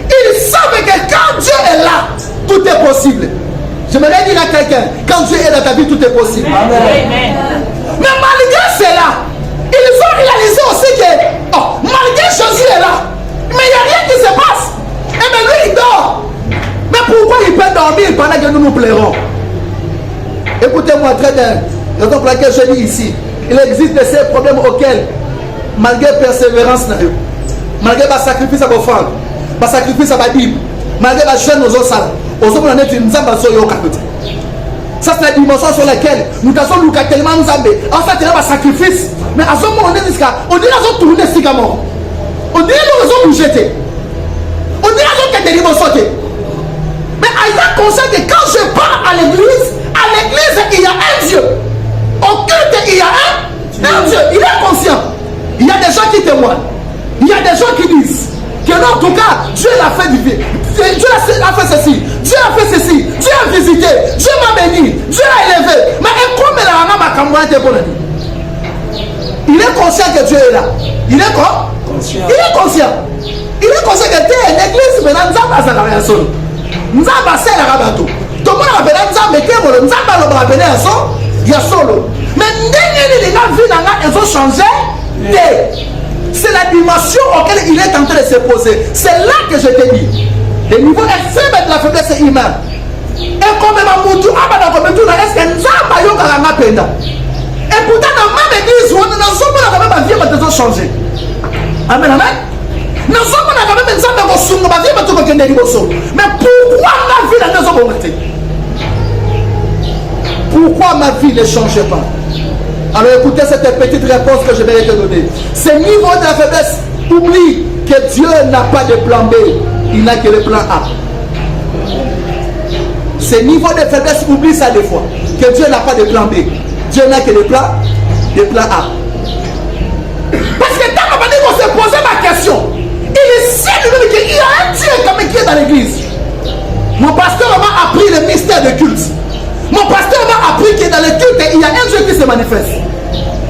Ils savent que quand Dieu est là, tout est possible. J'aimerais dire à quelqu'un, quand Dieu est dans ta vie, tout est possible. Amen. Mais malgré cela, ils ont réalisé aussi que, malgré Jésus est là, mais il n'y a rien qui se passe. Et bien lui, il dort. Mais pourquoi il peut dormir pendant que nous plairons? Écoutez-moi très bien. La raison pour laquelle je dis ici, il existe de ces problèmes auxquels, malgré persévérance, malgré le sacrifice à offrande, le sacrifice à la Bible, malgré la chaîne aux autres salles, ça c'est la dimension sur laquelle nous avons lu tellement nous en fait il y a un sacrifice, mais à ce moment on dit qu'ils ont tourné si comment on dit qu'ils ont bougé, on dit qu'ils ont sauté. Mais il y a conscient que quand je pars à l'église il y a un Dieu, au culte il y a un Dieu, il est conscient. Il y a des gens qui témoignent, il y a des gens qui disent que non, en tout cas Dieu l'a fait du bien, Dieu a fait ceci, Dieu a fait ceci, Dieu a visité, Dieu m'a béni, Dieu a élevé. Mais comme il est conscient que Dieu est là. Il est quoi? Conscient. Il est conscient. Il est conscient que Dieu est l'église, mais nous avons la relation. Nous avons passé la rabato. Tout le monde a appelé nous avons appelé un son, il y a solo. Mais ils ont changé. C'est la dimension auquel il est en train de se poser. C'est là que je te dis. Le niveau extrême de la faiblesse humaine. Et comme Mamoudou, est-ce que nous avons pena? Et pourtant, dans ma église, nous avons ma vie va changer. Amen, amen. Nous sommes quand même mais pourquoi ma vie ne change pas? Pourquoi ma vie ne change pas? Alors écoutez cette petite réponse que je vais te donner. Ce niveau de la faiblesse, oublie que Dieu n'a pas de plan B, il n'a que le plan A. Ce niveau de faiblesse, oublie ça des fois, que Dieu n'a pas de plan B, Dieu n'a que le plan A. Parce que tant qu'on s'est posé ma question, il sait lui-même qu'il y a un Dieu comme qui est dans l'église. Mon pasteur m'a appris le mystère de culte. Mon pasteur m'a appris que dans le culte, il y a un Dieu qui se manifeste.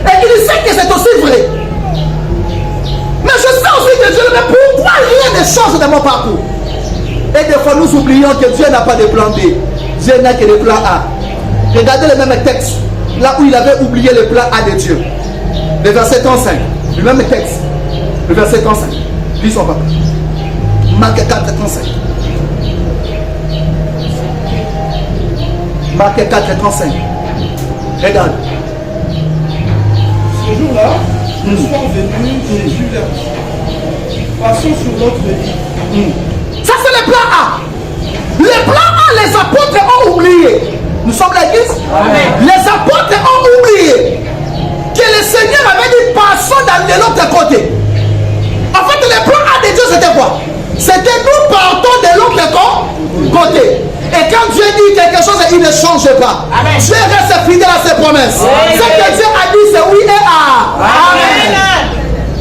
Et il sait que c'est aussi vrai. Mais je sais aussi que Dieu, mais pourquoi rien ne change dans mon parcours? Et des fois, nous oublions que Dieu n'a pas de plan B. Dieu n'a que le plan A. Regardez le même texte, là où il avait oublié le plan A de Dieu. Le verset 35. Le même texte. Le verset 35. Lis son papa. Marc 4, 35. Marc 4, 35. Regarde. Ce jour-là, le soir venu, Jésus leur dit, passons sur l'autre rive. Ça c'est le plan A. Le plan A, les apôtres ont oublié. Nous sommes l'église. Les apôtres ont oublié que le Seigneur avait dit passons de l'autre côté. En fait, le plan A de Dieu c'était quoi? C'était nous partons de l'autre côté. Et quand Dieu dit quelque chose, il ne change pas. Amen. Dieu reste fidèle à ses promesses. Ce que Dieu a dit, c'est oui et amen.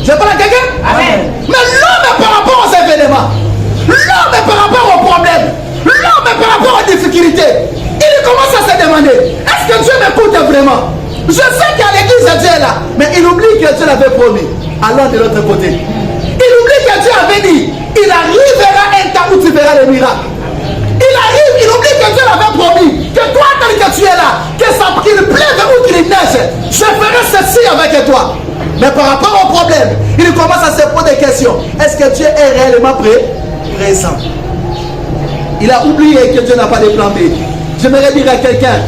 Je parle à quelqu'un? Amen. Mais l'homme par rapport aux événements, l'homme par rapport aux problèmes, l'homme par rapport aux difficultés, il commence à se demander, est-ce que Dieu m'écoute vraiment? Je sais qu'à l'église Dieu est là, mais il oublie que Dieu l'avait promis. Allons de l'autre côté. Il oublie que Dieu avait dit, il arrivera un temps où tu verras les miracles. Il oublie que Dieu l'avait promis, que toi, tel que tu es là, qu'il pleuve ou qu'il neige, je ferai ceci avec toi. Mais par rapport au problème, il commence à se poser des questions. Est-ce que Dieu est réellement présent? Il a oublié que Dieu n'a pas de plan B. J'aimerais dire à quelqu'un,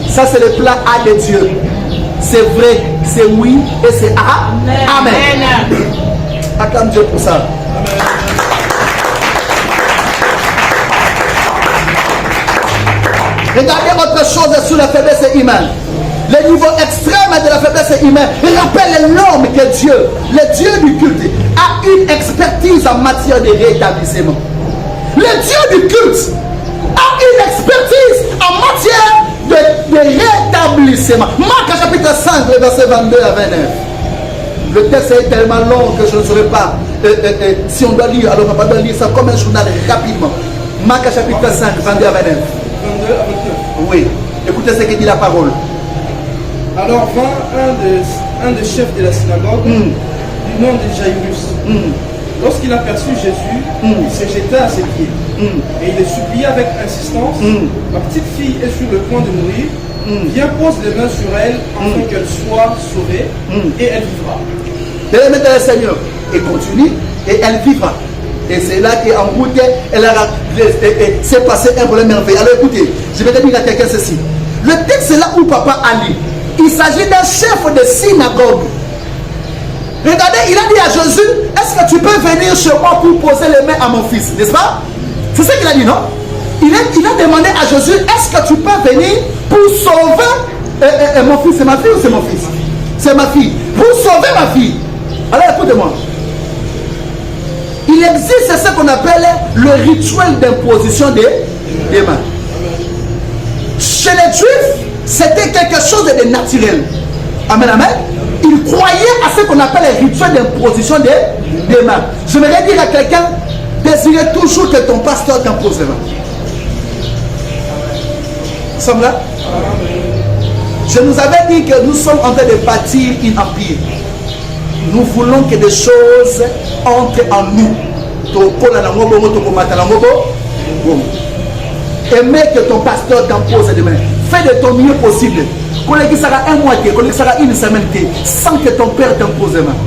ça c'est le plan A de Dieu. C'est vrai, c'est oui et c'est Amen. Acclame Dieu pour ça. Regardez autre chose sur la faiblesse humaine. Le niveau extrême de la faiblesse humaine rappelle l'homme que Dieu, le Dieu du culte, a une expertise en matière de rétablissement. Le Dieu du culte a une expertise en matière de rétablissement. Marc chapitre 5, le verset 22 à 29. Le texte est tellement long que je ne saurais pas. Si on doit lire, alors on va pas lire ça comme un journal rapidement. Marc chapitre 5, 22 à 29. 22 à 29. Oui. Écoutez ce que dit la parole. Alors vint un des chefs de la synagogue, du nom de Jairus. Lorsqu'il aperçut Jésus, il se jeta à ses pieds. Et il le supplia avec insistance. Ma petite fille est sur le point de mourir. Viens, pose les mains sur elle afin qu'elle soit sauvée et elle vivra. Bien-aimé dans le Seigneur, et continue et elle vivra. Et c'est là qu'en route, s'est passé un problème merveilleux. Alors écoutez, je vais dire à quelqu'un ceci. Le texte c'est là où papa a lu. Il s'agit d'un chef de synagogue. Regardez, il a dit à Jésus, est-ce que tu peux venir chez moi pour poser les mains à mon fils, n'est-ce pas? C'est ce qu'il a dit, non? Il a demandé à Jésus, est-ce que tu peux venir pour sauver mon fils? C'est ma fille ou c'est mon fils? C'est ma fille. Pour sauver ma fille. Alors écoutez-moi. Il existe ce qu'on appelle le rituel d'imposition des mains. Chez les Juifs, c'était quelque chose de naturel. Amen, amen. Ils croyaient à ce qu'on appelle le rituel d'imposition des mains. Je voudrais dire à quelqu'un, désirez toujours que ton pasteur t'impose les mains. Nous sommes là? Je nous avais dit que nous sommes en train de bâtir un empire. Nous voulons que des choses entrent en nous. Aimez que ton pasteur t'impose les mains. Fais de ton mieux possible. Collègue, ça sera un mois, collègue, ça sera une semaine, sans que ton père t'impose les mains.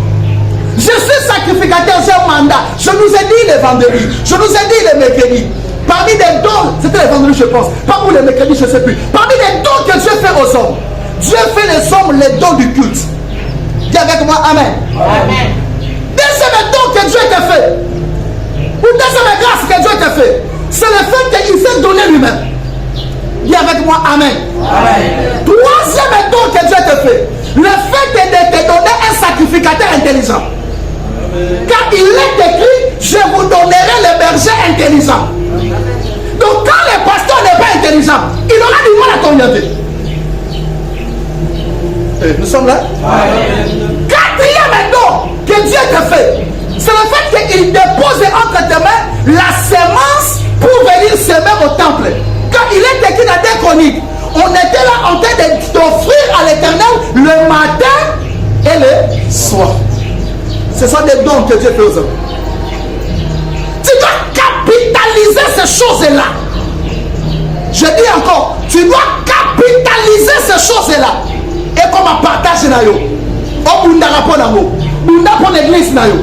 Je suis sacrificateur, j'ai un mandat. Je nous ai dit les vendredis, je nous ai dit les mercredis. Parmi les dons, c'était les vendredis, je pense. Pas pour les mercredis, je ne sais plus. Parmi les dons que Dieu fait aux hommes, Dieu fait les hommes les dons du culte. Dis avec moi, amen. Amen. Deuxième don que Dieu t'a fait, ou deuxième grâce que Dieu t'a fait, c'est le fait qu'il s'est donné lui-même. Dis avec moi, amen. Amen. Troisième don que Dieu t'a fait, le fait de te donner un sacrificateur intelligent. Car il est écrit, je vous donnerai le berger intelligent. Donc quand le pasteur n'est pas intelligent, il aura du mal à t'orienter. Nous sommes là? Quatrième don que Dieu t'a fait, c'est le fait qu'il dépose entre tes mains la semence pour venir semer au temple. Quand il est écrit dans des chroniques, on était là en train d'offrir à l'Éternel le matin et le soir. Ce sont des dons que Dieu fait aux hommes. Tu dois capitaliser ces choses-là. Je dis encore, tu dois capitaliser ces choses-là. Et comme un partage na yo. On bunda rapport na yo. Bunda pour l'église na yo.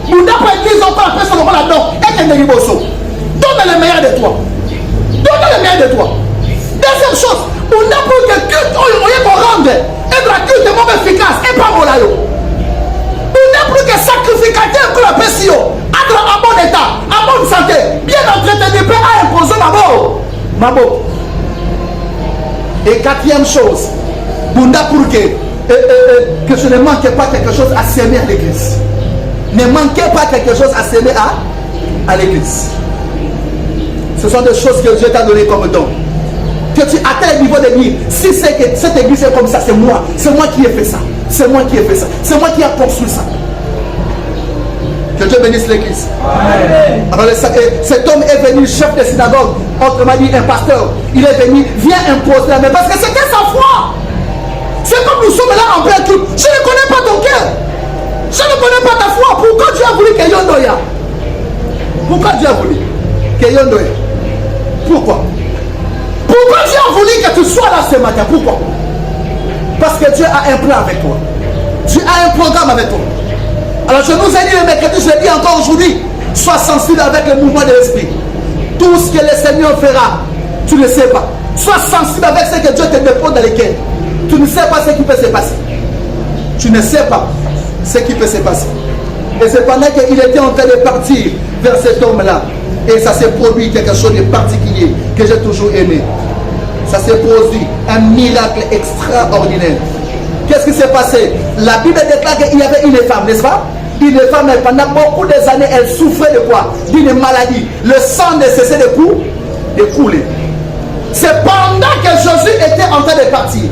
Bunda pour l'église on parle personne on là-dedans. Et que ne riboso. Donne le meilleur de toi. Donne le meilleur de toi. Deuxième chose, bunda pour que culte on y rende. Et la culte est moins efficace. Et pas bon là yo. Bunda pour que sacrificateur que la personne entre en bon état, en bonne santé, bien entretenu, peut imposer ma mort. Et quatrième chose, Bunda pour que je ne manque pas quelque chose à s'aimer à l'église. Ne manquez pas quelque chose à s'aimer à l'église. Ce sont des choses que Dieu t'a donné comme don. Que tu atteins le niveau de dire, si c'est que cette église est comme ça, c'est moi qui ai fait ça. C'est moi qui ai fait ça. C'est moi qui ai construit ça. Que Dieu bénisse l'église. Alors cet homme est venu, chef de synagogue, autrement dit un pasteur. Il est venu, viens imposer la main. Parce que c'était sa foi. C'est comme nous sommes là en plein truc. Je ne connais pas ton cœur. Je ne connais pas ta foi. Pourquoi Dieu a voulu que Yondoya? Pourquoi Dieu a voulu que Yondoya? Pourquoi? Pourquoi Dieu a voulu que tu sois là ce matin? Pourquoi? Parce que Dieu a un plan avec toi. Dieu a un programme avec toi. Alors je nous ai dit le mercredi, je l'ai dit encore aujourd'hui. Sois sensible avec le mouvement de l'esprit. Tout ce que le Seigneur fera, tu ne sais pas. Sois sensible avec ce que Dieu te dépose dans les cœurs. Tu ne sais pas ce qui peut se passer. Tu ne sais pas ce qui peut se passer. Et c'est pendant qu'il était en train de partir vers cet homme-là. Et ça s'est produit quelque chose de particulier que j'ai toujours aimé. Ça s'est produit un miracle extraordinaire. Qu'est-ce qui s'est passé? La Bible déclare qu'il y avait une femme, n'est-ce pas? Une femme, pendant beaucoup d'années, elle souffrait de quoi? D'une maladie. Le sang ne cessait de couler. C'est pendant que Jésus était en train de partir.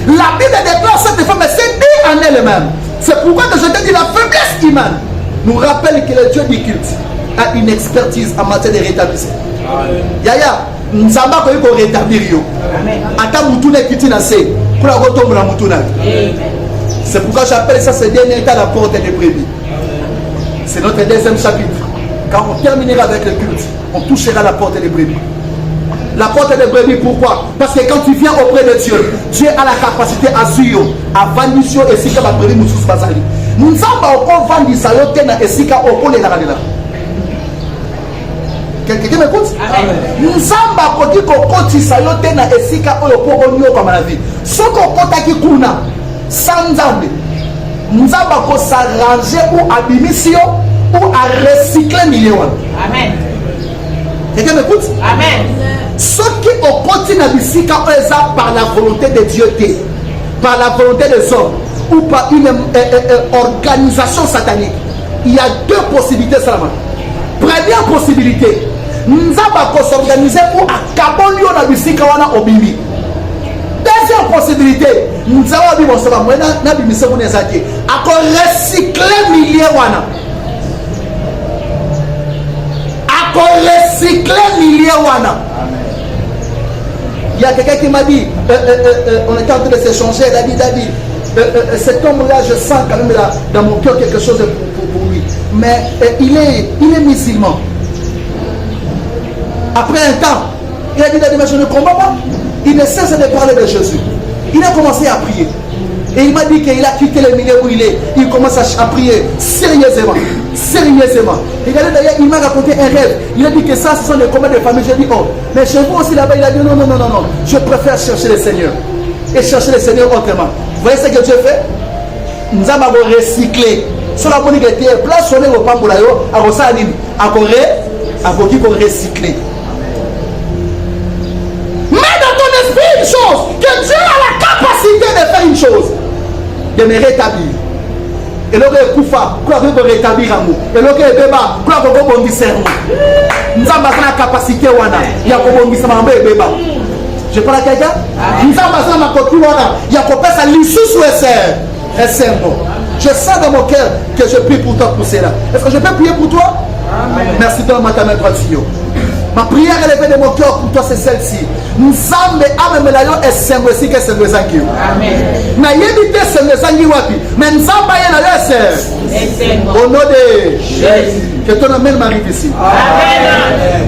La Bible déclare cette femme s'est dit en elle-même, C'est pourquoi que je te dis, la faiblesse humaine nous rappelle que le Dieu du culte a une expertise en matière de rétablissement. Yaya, Nzamba ko yiko rétablir yo. Ata mutune kiti na se, kula kotombo na mutuna. C'est pourquoi j'appelle ça ce dernier état la porte des brebis. C'est notre deuxième chapitre. Quand on terminera avec le culte, on touchera la porte des brebis. La porte des brebis, pourquoi? Parce que quand tu viens auprès de Dieu, Dieu a la capacité à suivre, à vandir et si que ma brebis nous sous basali. Nous sommes encore vendus ça et si que on est là. Quelqu'un m'écoute? Nous sommes encore dit qu'on continue ça et si que on est comme la vie. Ce qu'on compte qui kuna sans âme, nous sommes encore s'arranger ou à mission ou à recycler millions. Amen. Quelqu'un m'écoute? Amen. Ce qui au continent ici, quand on est par la volonté de Dieu, par la volonté des hommes, ou par une organisation satanique, il y a deux possibilités seulement. Première possibilité, nous allons s'organiser pour accabolir la musique au Bibi. Deuxième possibilité, nous allons dire que nous allons recycler milliers wana. Recycler milliers wana. Il y a quelqu'un qui m'a dit, on était en train de s'échanger, il a dit, cet homme-là, je sens quand même là, dans mon cœur quelque chose pour lui. Mais il est musulman. Après un temps, il a dit, mais je ne comprends pas. Il ne cesse de parler de Jésus. Il a commencé à prier. Et il m'a dit qu'il a quitté le milieu où il est. Il commence à prier sérieusement. Sérieusement. Regardez d'ailleurs, il m'a raconté un rêve. Il a dit que ça, ce sont des combats de famille. J'ai dit, oh, mais chez vous aussi là-bas, il a dit, non. Je préfère chercher le Seigneur. Et chercher le Seigneur autrement. Vous voyez ce que Dieu fait? Nous avons recyclé. Sur la bonne idée, place sonner au pambolayo, à Rosanine, à Corée, à Boki pour recycler. Mets dans ton esprit une chose, que Dieu a la capacité de faire une chose, de me rétablir. Et là, il y a rétablir amour. Et là, il y a débat, il y a un discernement. Nous avons la capacité, il y a un discernement. Je parle à quelqu'un? Nous avons la capacité, il y a un l'issue sous un serment. Je sens dans mon cœur que je prie pour toi pour cela. Est-ce que je peux prier pour toi? Amen. Merci toi, ma main droite. Ma prière élevée de mon cœur pour toi, c'est celle-ci. Nous sommes et semble si que c'est le Zangio. Amen. Na yébité c'est le Zangio wapi. Mais nous sommes au nom de Jésus. Que ton amen m'arrive ici. Amen.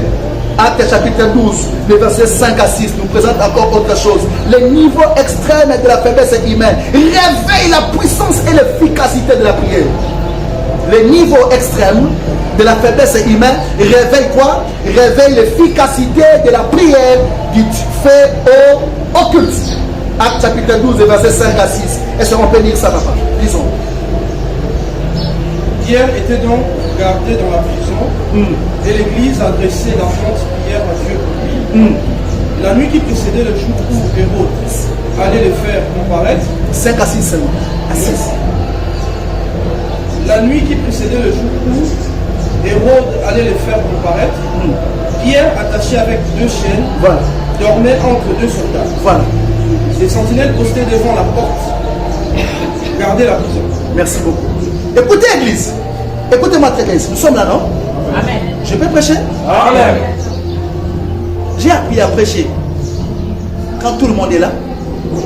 Acte chapitre 12, le verset 5 à 6 nous présente encore autre chose. Le niveau extrême de la faiblesse humaine réveille la puissance et l'efficacité de la prière. Le niveau extrême de la faiblesse humaine réveille quoi? Réveille l'efficacité de la prière du fait au culte. Acte chapitre 12, verset 5 à 6. Est-ce qu'on peut lire ça, papa? Lisons. Pierre était donc gardé dans la prison et l'église adressait d'ardentes prières à Dieu pour lui. La nuit qui précédait le jour où Hérode allait le faire comparaître. 5 à 6 seulement. À 6. La nuit qui précédait le jour où Hérode allait le faire comparaître, Pierre, attaché avec 2 chaînes, dormait entre 2 soldats. Voilà. Les sentinelles postaient devant la porte, gardaient la prison. Merci beaucoup. Écoutez, Église. Écoutez-moi, Église. Nous sommes là, non? Amen. Je peux prêcher? Amen. J'ai appris à prêcher quand tout le monde est là,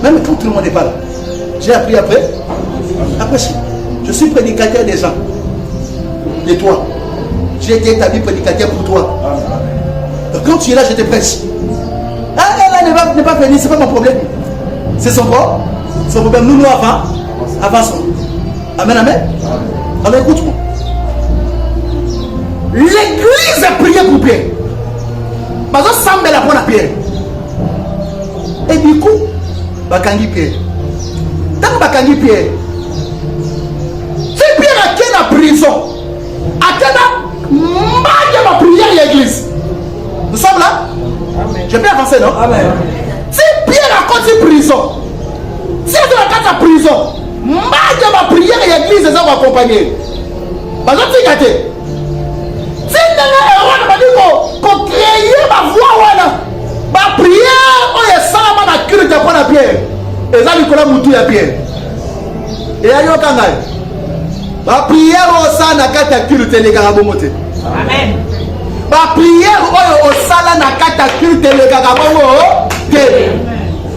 même quand tout le monde n'est pas là. J'ai appris après à prêcher. Je suis prédicateur des gens, de toi. J'ai été établi prédicateur pour toi. Donc quand tu es là, je te prêche. Ah, là, n'est pas venu, c'est pas mon problème. C'est son problème. Nous, avançons. Amen, amen. Alors écoute-moi. L'église a prié pour Pierre. Parce que ça semble la bonne à Pierre. Et du coup, Bakangi Pierre. Tant Bakangi Pierre. Si Pierre a quitté la prison, a quitté ma prière à l'église. Nous sommes là? Amen. Je peux avancer, non? Amen. Si Pierre a quitté la prison, si tu as quitté la prison, ma prière à l'église, les hommes accompagnés. Parce que tu as gâté. Si tu as dit qu'on crée ma voix, ma prière, on est sans ma culte pour la pierre. Et ça, Nicolas Moutou, la pierre. Et il y a eu un canal. La prière au sein na kata culte les garabomote. Amen. La prière au sala na kata culte les garabomote.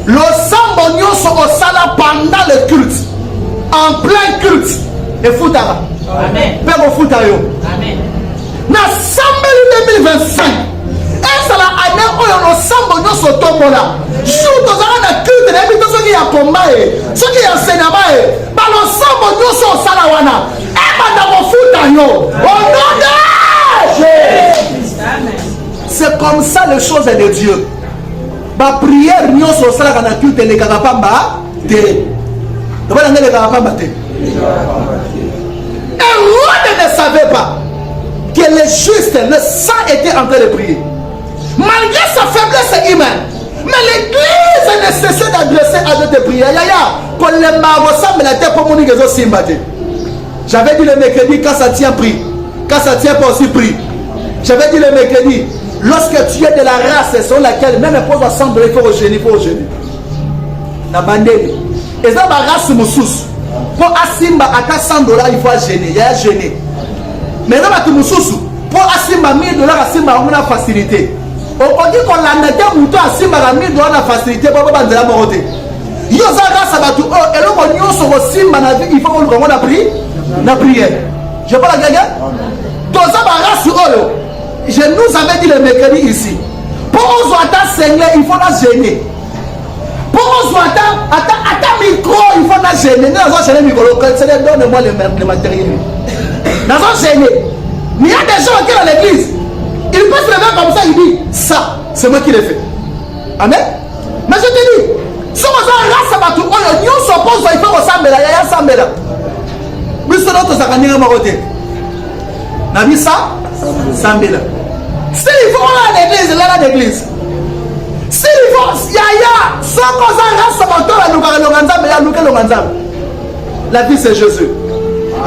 Le sambo nyonso au sala pendant le culte, en plein culte, et foutara. Amen. Père au foutayo. Amen. Na samedi 2025. Et ça la année où on sambo nyonso tombola. Jour tozala na culte na bito soki ya combat soki ya enseignement ba lo sambo nyonso sala wana. C'est comme ça les choses de Dieu. Ma prière nous sommes ça la culte les garapamba te. Devant les garapamba te. Et roi ne savait pas que le juste, le saint était en train de prier. Malgré sa faiblesse humaine. Mais l'église ne cessait d'adresser à Dieu de prier. Quand les marins ressemblent à la terre pour mon église simbate. J'avais dit le mercredi quand ça tient pris. Quand ça tient pas aussi pris. J'avais dit le mercredi, lorsque tu es de la race sur laquelle même pour assembler, il faut gêner, il faut gêner. La bandée. Et ça, ma race moussous. Pour Asimba à 400 $, il faut gêner. Il y a gêné. Mais là, tu moussous. Pour Asimba 1000 $, Asimba on a facilité. On dit qu'on l'a noté mouton Asimba à 1000 $, on a facilité pour pas de la moroté. Yo ça grâce à tout. Oh, et là, on sur le Simba, il faut qu'on a pris. La prière. Je parle à quelqu'un. Dans ça, je nous avais dit le mercredi ici. Pour nous attendre Seigneur, il faut la gêner. Pour nous attendre micro, il faut la gêner. Nous avons gêné le micro. Seigneur, donne-moi le matériel. Nous avons gêné. Mais il y a des gens qui sont dans l'église. Il peut se lever comme ça, il dit ça, c'est moi qui l'ai fait. Amen. Mais je te dis, si on a race à tout, nous suppose qu'il faut ressembler là, il y a ça, mais là. S'il faut aller à l'église, là à l'église. S'il faut, yaya, sans qu'on la vie c'est Jésus.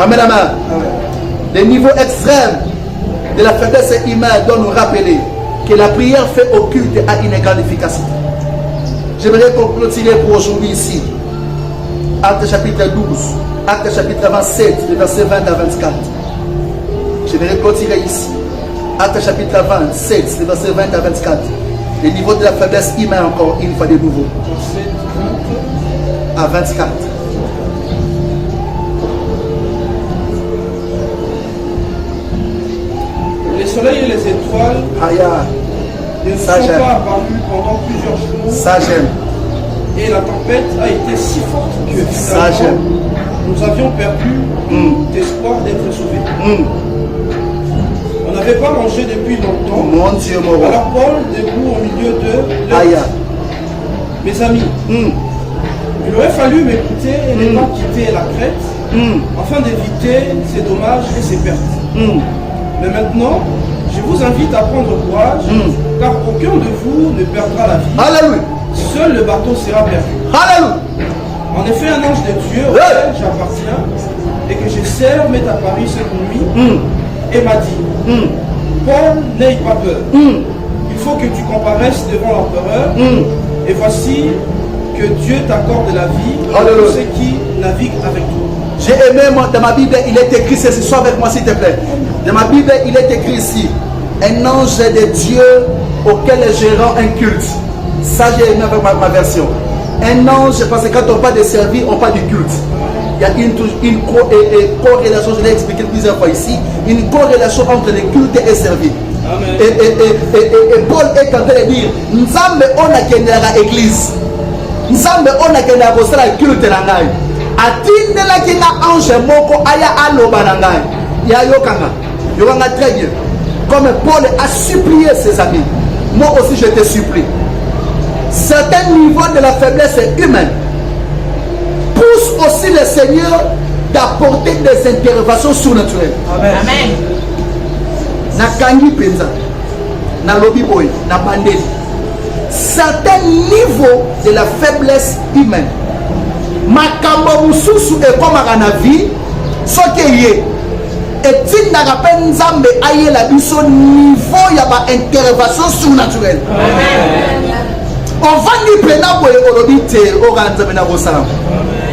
Amen, amen. Les niveaux extrêmes de la faiblesse humaine doivent nous rappeler que la prière fait au culte a une grande efficacité. J'aimerais clôturer pour aujourd'hui ici. Acte chapitre 12. Acte chapitre 27, le verset 20 à 24. Je vais clôturer ici. Acte chapitre 27, le verset 20 à 24. Le niveau de la faiblesse humaine encore une fois de nouveau. À 24. Les soleils et les étoiles ne sont pas apparus pendant plusieurs jours. Ça j'aime. Et la tempête a été si forte que finalement, nous avions perdu l'espoir d'être sauvés. On n'avait pas mangé depuis longtemps. Mon Dieu, mon roi. Alors Paul, debout au milieu d'eux, mes amis, il aurait fallu m'écouter et ne pas quitter la Crète afin d'éviter ces dommages et ces pertes. Mais maintenant, je vous invite à prendre courage, car aucun de vous ne perdra la vie. Alléluia. Seul le bateau sera perdu. Alléluia. En effet, un ange de Dieu auquel j'appartiens et que je sers m'est apparu cette nuit et m'a dit, Paul, n'aie pas peur. Il faut que tu comparaisses devant l'empereur. Et voici que Dieu t'accorde la vie à tous ceux qui naviguent avec toi. J'ai aimé, dans ma Bible, il est écrit ceci. Sois avec moi s'il te plaît. Dans ma Bible, il est écrit ici, un ange de Dieu auquel je rends un culte. Ça, j'ai aimé avec ma version. Un ange, parce que quand on parle de servir, on parle du culte. Il y a une corrélation, je l'ai expliqué plusieurs fois ici, une corrélation entre le culte et servir. Amen. Et Paul est en train de dire, Nzambe on a qu'une église. Nzambe on a qu'une apostole culte nangai. Atindela kina ange moko aya aloba nangai. Ya yokanga. Yokanga très bien. Comme Paul a supplié ses amis. Moi aussi je te supplie. Certains niveaux de la faiblesse humaine poussent aussi le Seigneur d'apporter des interventions surnaturelles. Amen. Amen. Na kangi penza, na lobi boy, na bandeli. Certains niveaux de la faiblesse humaine. Makambo mususu e komaka na vie, soki ye. Et il n'a pas nzambe aye la biso niveau ya ba intervention surnaturelle. Amen. On va ni plena boye olobi te oranza mena rosalam.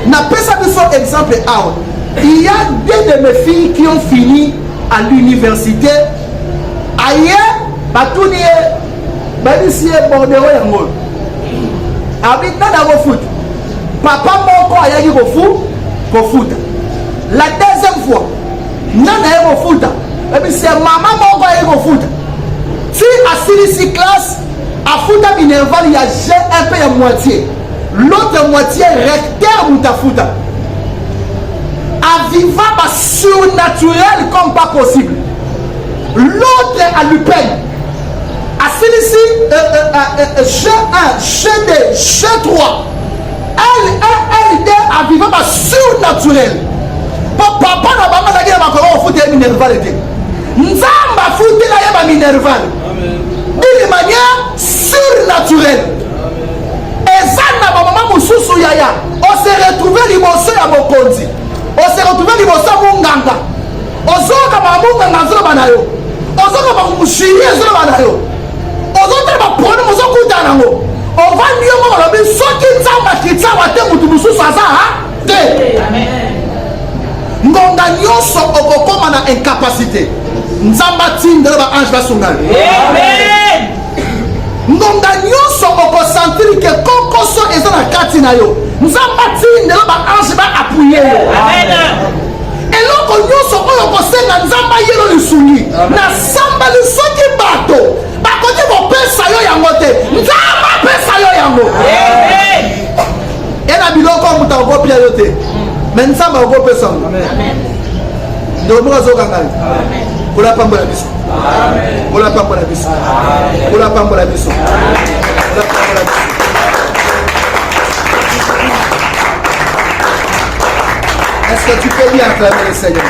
Na pesa biso exemple awa. Il y a deux de mes filles qui ont fini à l'université. Ailleurs, Batouni Badisie Bordeaux Yango. Habite dans le foot. Papa Moko a eu au foot. La deuxième fois, Nana est au foot. Et puis c'est maman Moko a eu au foot. Si à 6 classes, à foot à Minerval, il y a un peu à moitié. L'autre moitié recteur ou ta foot. À vivant surnaturel comme pas possible. L'autre à l'UPEN. À celui-ci, G1, G2, G3. Elle à vivant surnaturel. Papa n'a pas mal à foot et Minerval. Nzamba foot et Minerval. D'une manière surnaturelle. Et ça n'a pas maman Moussou Yaya. On s'est retrouvé l'imotion à Mokondi. On s'est retrouvé l'imotion à Munganga. On s'est retrouvé l'imotion à Munganga. On s'est retrouvé l'imotion à Munganga. On s'est retrouvé l'imotion à Munganga. On va mieux ce qui t'en qui t'en va te Moussou Saza. Ngonga nyonso okokoma na incapacité. Nzamba tinde ba ange ba sungal. Amen. Ngonga nyonso okosentir que kokoso eza na kati na yo. Nzamba tinde ba ange ba appuyer yo. Amen. Eloko nyonso oyo kosenga nzamba yelo lisungi. Na samba lisoki bato. Bakoki bo pesa yo yango te. Nzamba pesa yo yango. Amen. Ena biloko muta ko pia yo te. Mais nous sommes au peuple. Amen. Nous sommes au Amen. Pour la pambola biso. Amen. Pour la pambola biso. Amen. Pour la pambola biso. Pour la pambola biso. Est-ce que tu peux bien acclamer le Seigneur?